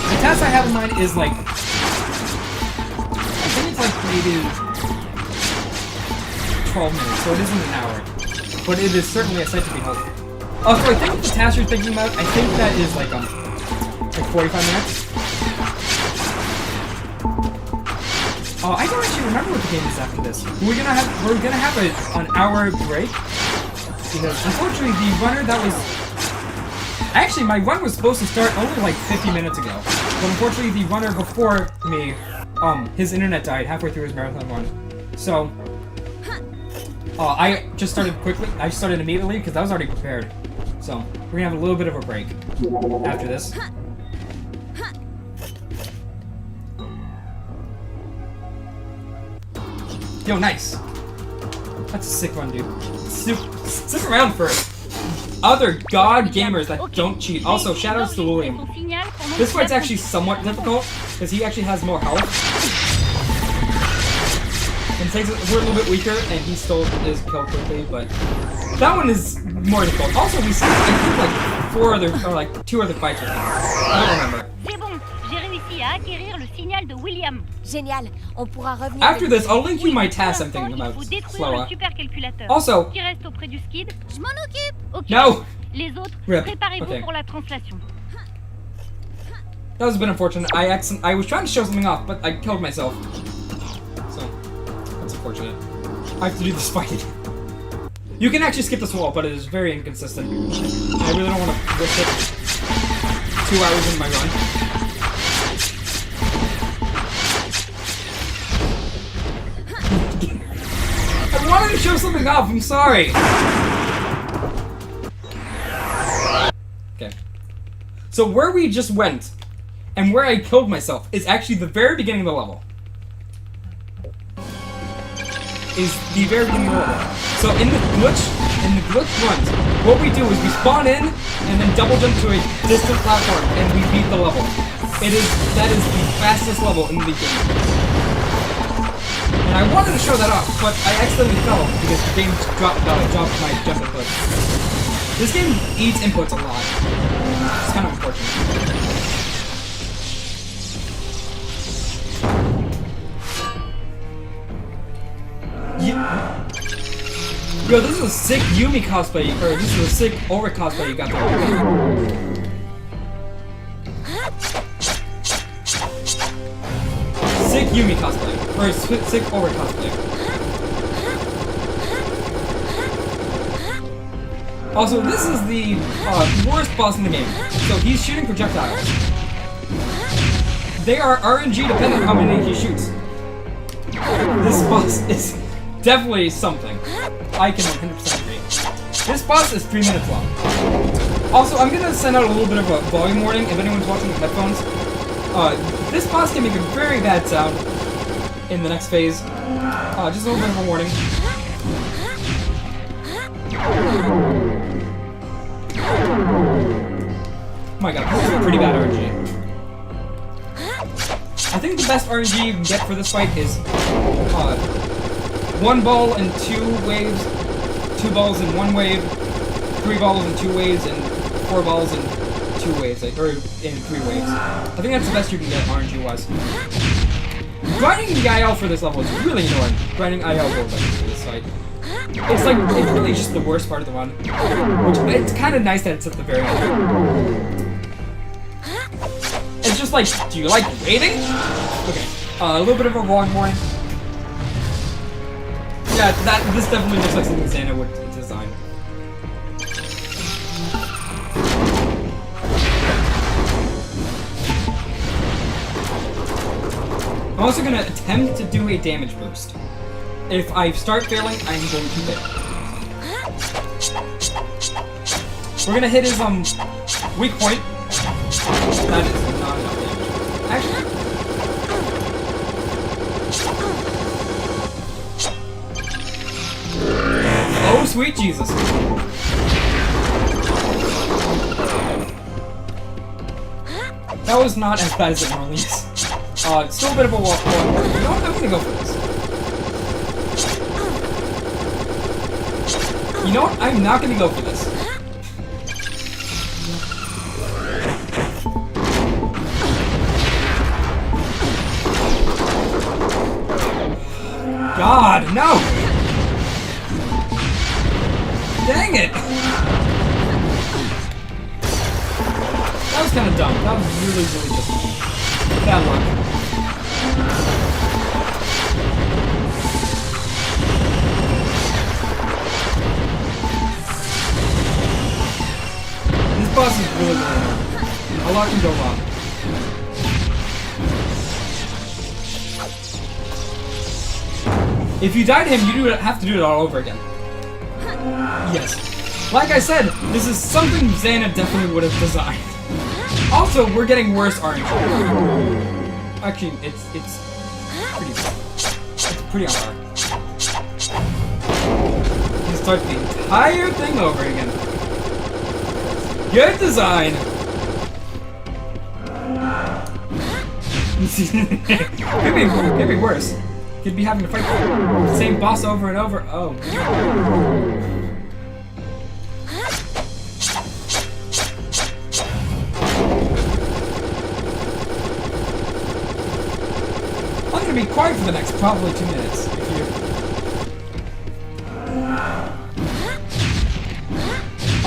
The task I have in mind is like... I think it's like maybe 12 minutes, so it isn't an hour. But it is certainly a sight to behold. Also, I think the task you're thinking about, I think that is like 45 minutes. I don't actually remember what the game is after this. We're gonna have an hour break because unfortunately the runner that was actually my run was supposed to start only like 50 minutes ago, but unfortunately the runner before me, his internet died halfway through his marathon run, so I just started quickly. I started immediately because I was already prepared. So we're gonna have a little bit of a break after this. Yo, nice. That's a sick run, dude. Stick around for other god gamers that don't cheat. Also, shoutouts to William. This fight's actually somewhat difficult because he actually has more health. And we're a little bit weaker, and he still is killed quickly, but that one is more difficult. Also, we see, I think, like 4 other, or like 2 other fights with him. I don't remember. C'est bon, j'ai réussi à acquérir le signal de William. Génial. On pourra revenir. After this, I'll link you my task I'm thinking about. Sloa. Also, qui reste auprès du skid. Je m'en occupe. Okay. No. Les autres, Rip. préparez-vous Okay. pour la translation. That was a bit unfortunate. I was trying to show something off, but I killed myself. So, that's unfortunate. I have to do this fight. You can actually skip this wall, but it is very inconsistent. I really don't want to risk it. 2 hours in my run. I wanted to show something off, I'm sorry! Okay. So where we just went, and where I killed myself, is actually the very beginning of the level. Is the very beginning of the level. So in the glitch runs, what we do is we spawn in, and then double jump to a distant platform, and we beat the level. That is the fastest level in the game. And I wanted to show that off, but I accidentally fell because the game dropped my jump input. This game eats inputs a lot. It's kind of unfortunate. Yeah. Yo, this is a sick Yumi cosplay, or this is a sick Aura cosplay you got there. Sick Yumi cosplay, or sick Aura cosplay. Also, this is the worst boss in the game. So he's shooting projectiles. They are RNG dependent on how many he shoots. This boss is definitely something. I can 100% agree. This boss is 3 minutes long. Also, I'm gonna send out a little bit of a volume warning if anyone's watching with headphones. This boss can make a very bad sound in the next phase. Just a little bit of a warning. Oh my god, this is a pretty bad RNG. I think the best RNG you can get for this fight is 1 ball and 2 waves, 2 balls in 1 wave, 3 balls in 2 waves, and 4 balls in 2 waves, or in 3 waves. I think that's the best you can get RNG-wise. Grinding the IL for this level is really annoying. Grinding IL for this fight. It's really just the worst part of the run. Which, it's kind of nice that it's at the very end. It's just like, do you like waiting? Okay, a little bit of a wrong warning. Yeah, this definitely looks like something Xana would design. also going to attempt to do a damage boost. If I start failing, I'm going to hit. We're going to hit his weak point. That is not enough damage. Actually... Oh, sweet Jesus. That was not as bad as it normally is. It's still a bit of a walk. You know what? I'm gonna go for this. You know what? I'm not gonna go for this. God, no! Dang it! That was kind of dumb. That was really, really just bad luck. This boss is really, really hard. A lot can go wrong. If you die to him, you have to do it all over again. Yes. Like I said, this is something Xana definitely would have designed. Also, we're getting worse RNG. Actually, it's pretty bad. It's pretty hard. You start the entire thing over again. Good design! Could be worse. Could be having to fight the same boss over and over. Oh. I'm gonna be quiet for the next probably 2 minutes. If you...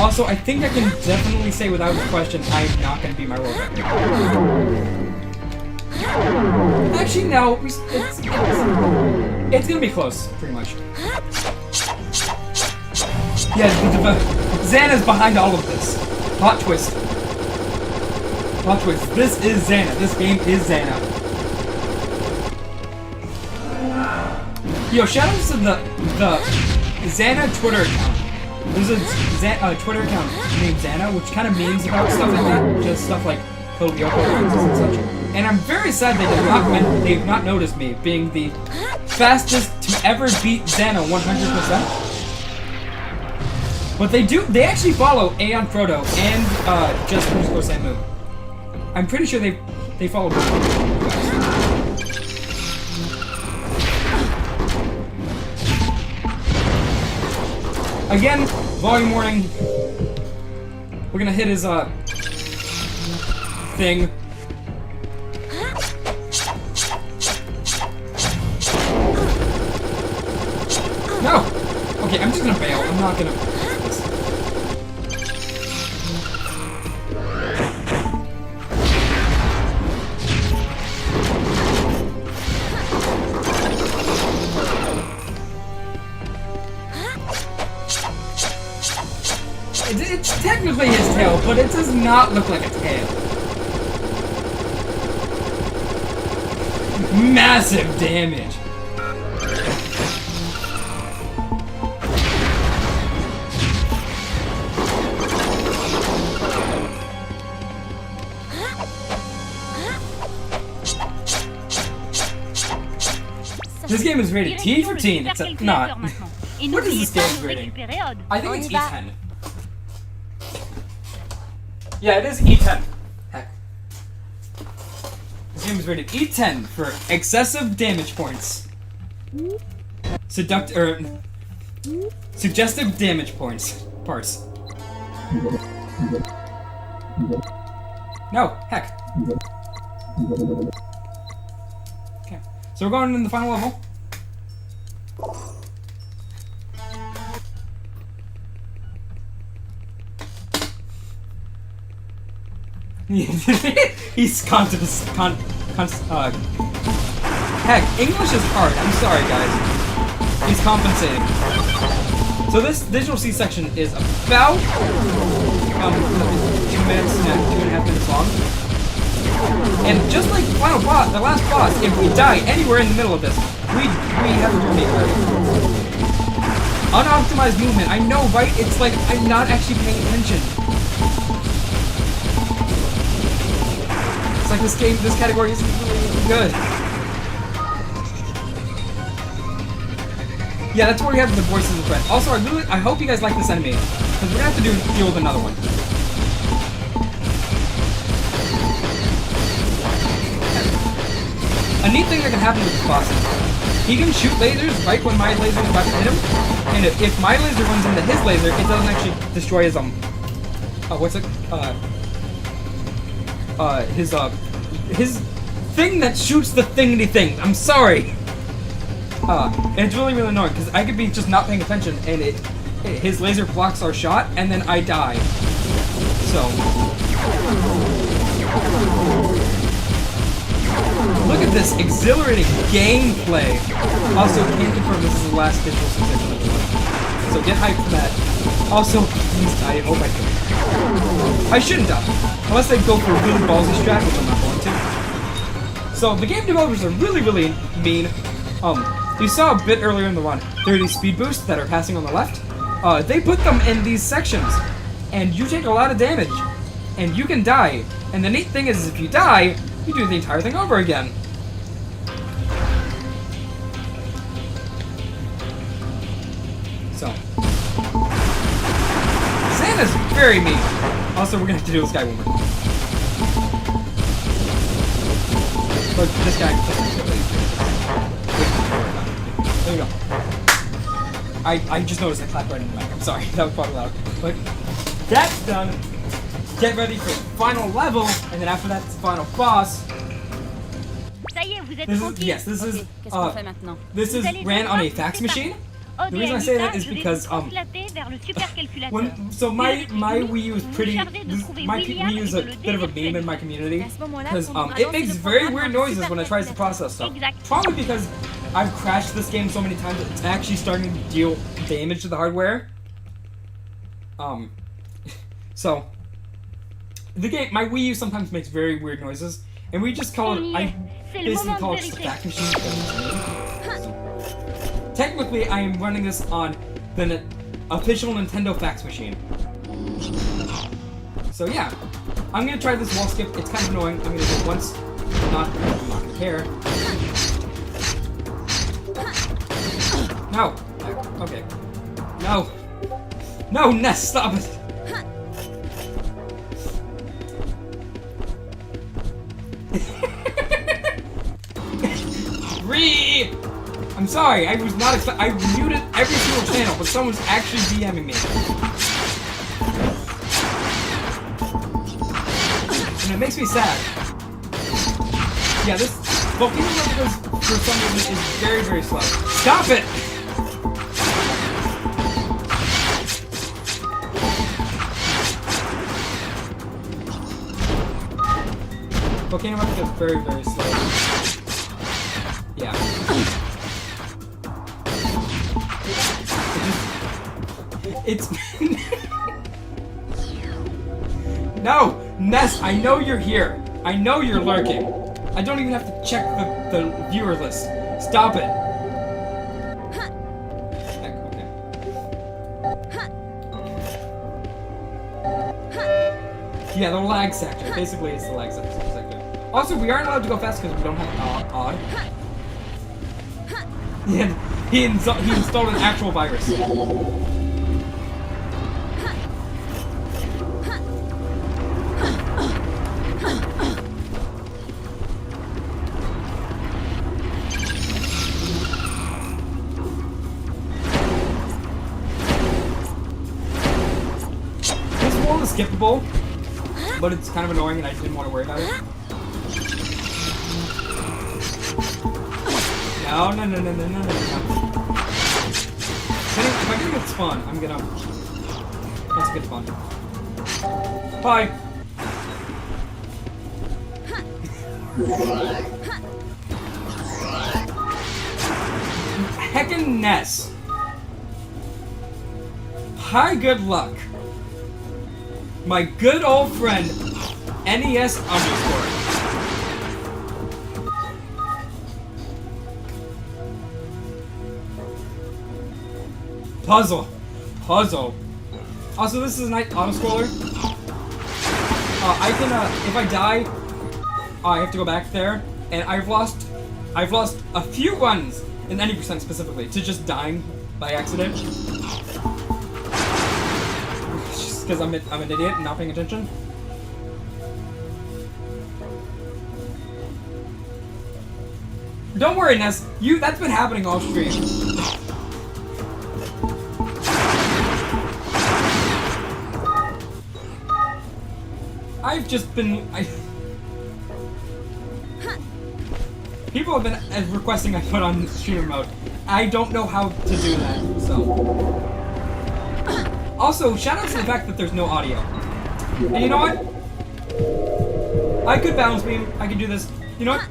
Also, I think I can definitely say without question I'm not gonna be my world record. Actually, no. It's gonna be close, pretty much. Yeah, Xana's behind all of this. Plot twist. Plot twist. This is Xana. This game is Xana. Yo, shout out to the Xana Twitter account. There's a Twitter account named Xana, which kind of means about stuff like that. Just stuff like Lyoko and such. And I'm very sad they've not noticed me being the fastest to ever beat Xana 100%. But they actually follow Aeon Frodo and just _ Samu. I'm pretty sure they follow both of you guys. Again, volume warning. We're gonna hit his thing. No! Okay, I'm just gonna bail. I'm not gonna... this. It's technically his tail, but it does not look like a tail. Massive damage. This game is rated T for teen, except not. What is this game's rating? I think it's E10. Yeah, it is E10. Heck. This game is rated E10 for excessive damage points. Suggestive damage points. Parts. No, heck. Okay, so we're going in the final level. He's heck, English is hard. I'm sorry, guys. He's compensating. So this digital C section is about 2 minutes and 2.5 minutes long. And just like final boss, the last boss, if we die anywhere in the middle of this, we have to do a make ready. Unoptimized movement. I know, right? It's like I'm not actually paying attention. It's like this category isn't really good. Yeah, that's where we have the voices of threat. Also, I hope you guys like this enemy, because we're gonna have to deal with another one. A neat thing that can happen with this boss is he can shoot lasers right when my laser is about to hit him, and if my laser runs into his laser, it doesn't actually destroy his his thing that shoots the thingy thing. I'm sorry. And it's really annoying because I could be just not paying attention, and his laser blocks our shot, and then I die. So. Look at this exhilarating gameplay. Also, can't confirm this is the last visual sensation of the one. So get hyped for that. Also, please die. Oh my god. I shouldn't die. Unless they go for a really ballsy strat, which I'm not going to. So the game developers are really, really mean. You saw a bit earlier in the run. There are these speed boosts that are passing on the left. They put them in these sections. And you take a lot of damage. And you can die. And the neat thing is, if you die, you do the entire thing over again. So. Santa's very mean. Also, we're gonna have to do this guy one more time. Look, this guy. There you go. I just noticed I clapped right in the mic. I'm sorry, that was probably loud. But that's done. Get ready for the final level, and then after that, it's the final boss. Ça y est, vous êtes tranquille. Yes, this is Qu'est-ce qu'on fait maintenant? this is ran on a fax machine. The reason I say that is because my Wii U is pretty. My Wii U is a bit of a meme in my community because it makes very weird noises when it tries to process stuff. Probably because I've crashed this game so many times that it's actually starting to deal damage to the hardware. So the game, my Wii U sometimes makes very weird noises, and we just call it. I basically call it fax machine. Technically, I am running this on the official Nintendo fax machine. So yeah, I'm gonna try this wall skip. It's kind of annoying. I'm gonna do it once. I'm not gonna care. No. Okay. No. No, Ness, stop it. I'm sorry, I was not I muted every single channel, but someone's actually DMing me. And it makes me sad. Yeah, this Volcano Level for some reason is very, very slow. Stop it! Volcano Level is very, very slow. Yeah. It's No! Ness, I know you're here. I know you're lurking. I don't even have to check the viewer list. Stop it. Okay. Yeah, the lag sector. Basically, it's the lag sector. Also, we aren't allowed to go fast because we don't have odd. He installed an actual virus. This wall is skippable, but it's kind of annoying and I didn't want to worry about it. No. If I can get spawn, I'm gonna... Let's get spawn. Bye! Heckin' Ness! Hi, good luck! My good old friend, NES_. Puzzle. Puzzle. Also, this is an auto-scroller. I can, if I die, I have to go back there, and I've lost a few runs, in any percent specifically, to just dying by accident. Just because I'm an idiot and not paying attention. Don't worry, Ness. That's been happening all stream. I've just been... People have been requesting I put on streamer mode. I don't know how to do that, so... Also, shout out to the fact that there's no audio. And you know what? I could balance beam. I could do this. You know what?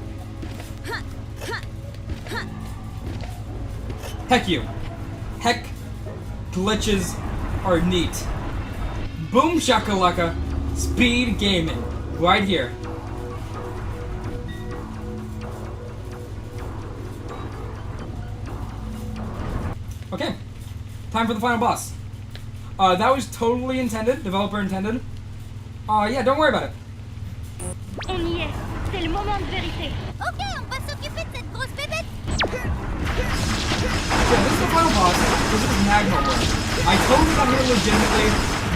Heck you. Heck, glitches are neat. Boom shakalaka. Speed gaming. Right here. Okay. Time for the final boss. That was totally intended. Developer intended. Yeah, don't worry about it. On y est. C'est le moment de vérité. Ok, on va s'occuper de cette grosse bébête. Yeah, this is the final boss. This is Magma World. I totally got here legitimately.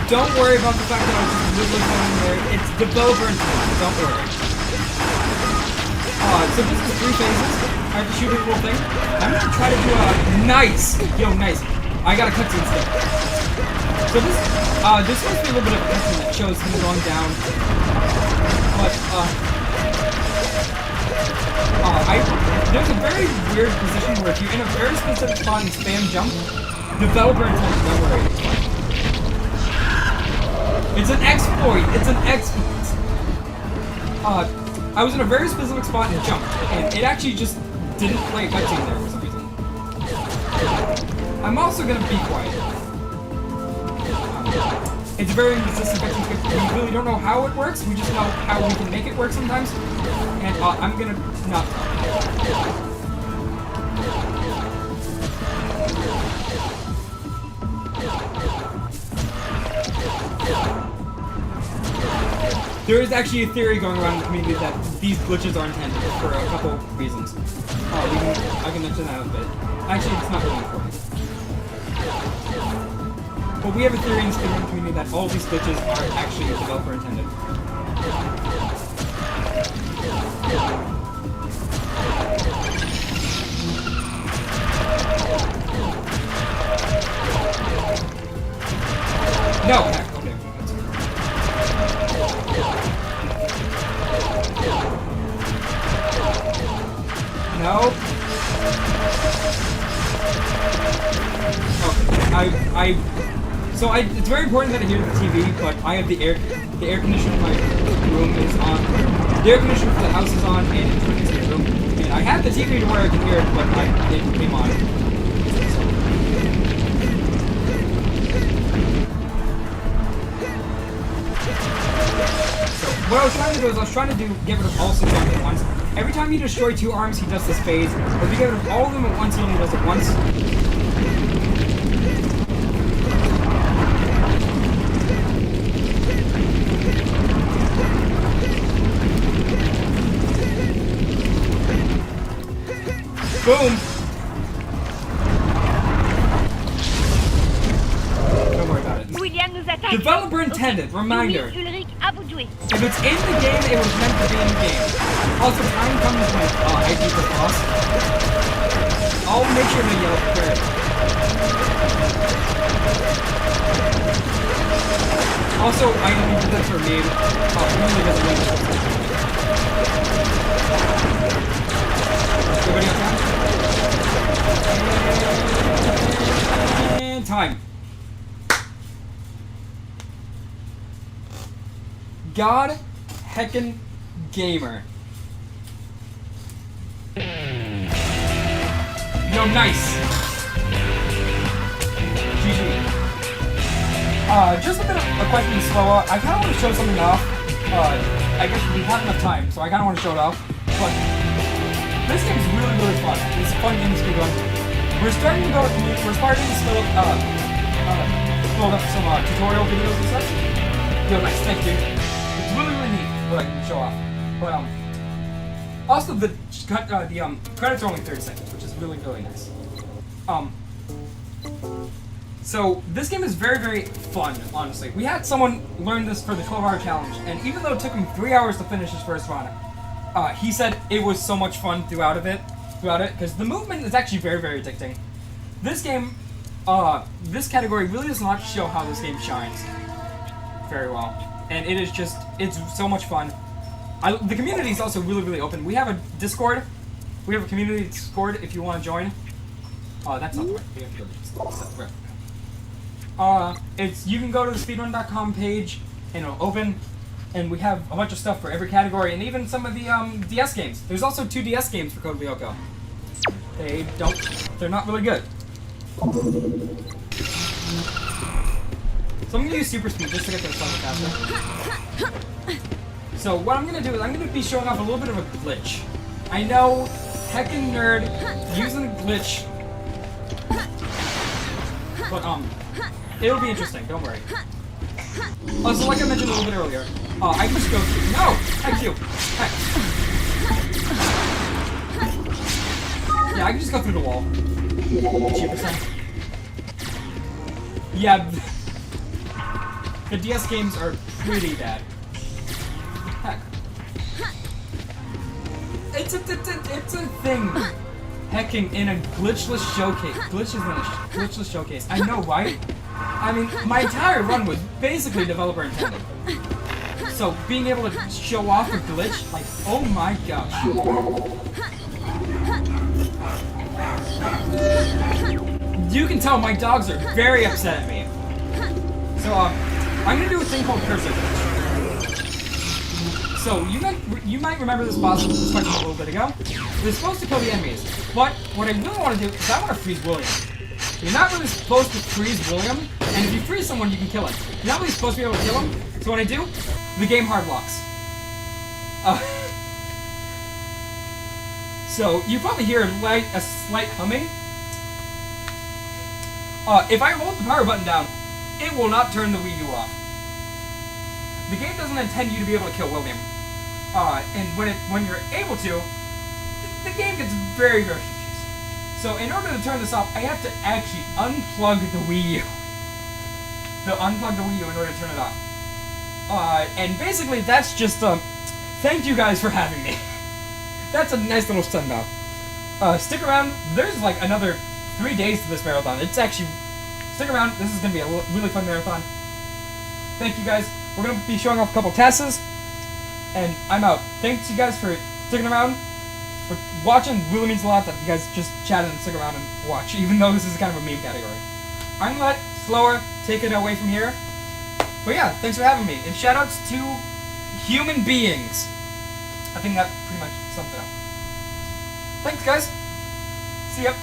Don't worry about the fact that I was just literally going there. It's developer intended. Don't worry. So this is 3 phases. I have to shoot a little thing. I'm gonna try to do a nice. Yo, nice. I got a cutscene stick. So this must be a little bit of a cutscene that shows him going down. But there's a very weird position where if you're in a very specific spot and spam jump, developer intended, don't worry. It's an exploit! It's an exploit! I was in a very specific spot and jumped, and it actually just didn't play a cutscene there for some reason. I'm also gonna be quiet. It's a very inconsistent cutscene script. We really don't know how it works, we just know how we can make it work sometimes. And I'm gonna not talk. There is actually a theory going around in the community that these glitches are intended for a couple reasons. I can mention that in a bit. Actually, it's not really important. But we have a theory in the community that all these glitches are actually developer intended. No! Heck, okay. No. Okay. It's very important that I hear the TV, but I have the air conditioner in my room is on. The air conditioner for the house is on, and it's running to the room. And I have the TV to where I can hear it, but it came on. So what I was trying to do is get rid of all 6 arms at once. Every time you destroy 2 arms, he does this phase. But if you get rid of all of them at once, he only does it once. Boom! Don't worry about it. William nous attaque. Developer intended, reminder. Ulrich, à vous de jouer. If it's in the game, it was meant to be in the game. Also, time comes when I beat the boss. I'll make sure to yell prayer. Also, I need to do that for me. Normally doesn't win. Everybody on time? And time. God heckin' gamer. Yo, nice. GG. Just a bit of a question slower. I kind of want to show something off. I guess we have enough time, so I kind of want to show it off. But this game's really, really fun. It's a fun game to speed on. We're starting to build up some tutorial videos and such. Yo, nice, thank you. It's really, really neat what I can show off. But also the credits are only 30 seconds, which is really, really nice. So this game is very, very fun, honestly. We had someone learn this for the 12-hour challenge, and even though it took him 3 hours to finish his first run, he said it was so much fun throughout it, because the movement is actually very, very addicting. This game, this category really does not show how this game shines very well, and it is just, it's so much fun. The community is also really, really open. We have a Discord. We have a community Discord if you want to join. That's not the right. We have to go to the you can go to the speedrun.com page and it'll open, and we have a bunch of stuff for every category, and even some of the DS games. There's also 2 DS games for Code Lyoko. They're not really good. So I'm gonna use super speed just to get this slightly faster. So what I'm gonna do is I'm gonna be showing off a little bit of a glitch. I know, heckin' nerd, using a glitch. But it'll be interesting, don't worry. So like I mentioned a little bit earlier, I can just go through. No! Thank you! Heck. Yeah, I can just go through the wall. Cheaper sound. Yeah, the DS games are pretty bad. Heck. It's a thing. Hecking in a glitchless showcase. Glitchless showcase. I know, right? I mean, my entire run was basically developer intended. So being able to show off a glitch, like, oh my gosh. You can tell my dogs are very upset at me. So I'm gonna do a thing called cursor glitch. So you might remember this boss fight a little bit ago. We're supposed to kill the enemies, but what I really want to do is I want to freeze William. You're not really supposed to freeze William, and if you freeze someone, you can kill him. You're not really supposed to be able to kill him, so what I do, the game hard locks. So you probably hear a slight humming. If I hold the power button down, it will not turn the Wii U off. The game doesn't intend you to be able to kill William. And when you're able to, the game gets very, very confused. So in order to turn this off, I have to actually unplug the Wii U. Unplug the Wii U in order to turn it off. And basically that's just, thank you guys for having me. That's a nice little send off. Stick around, there's like another 3 days to this marathon. It's actually, stick around, this is going to be a really fun marathon. Thank you guys. We're going to be showing off a couple tasks, and I'm out. Thanks you guys for sticking around, for watching. It really means a lot that you guys just chatted and stick around and watch, even though this is kind of a meme category. I'm going to let Slower take it away from here. But yeah, thanks for having me, and shoutouts to human beings. I think that pretty much sums it up. Thanks guys. See ya.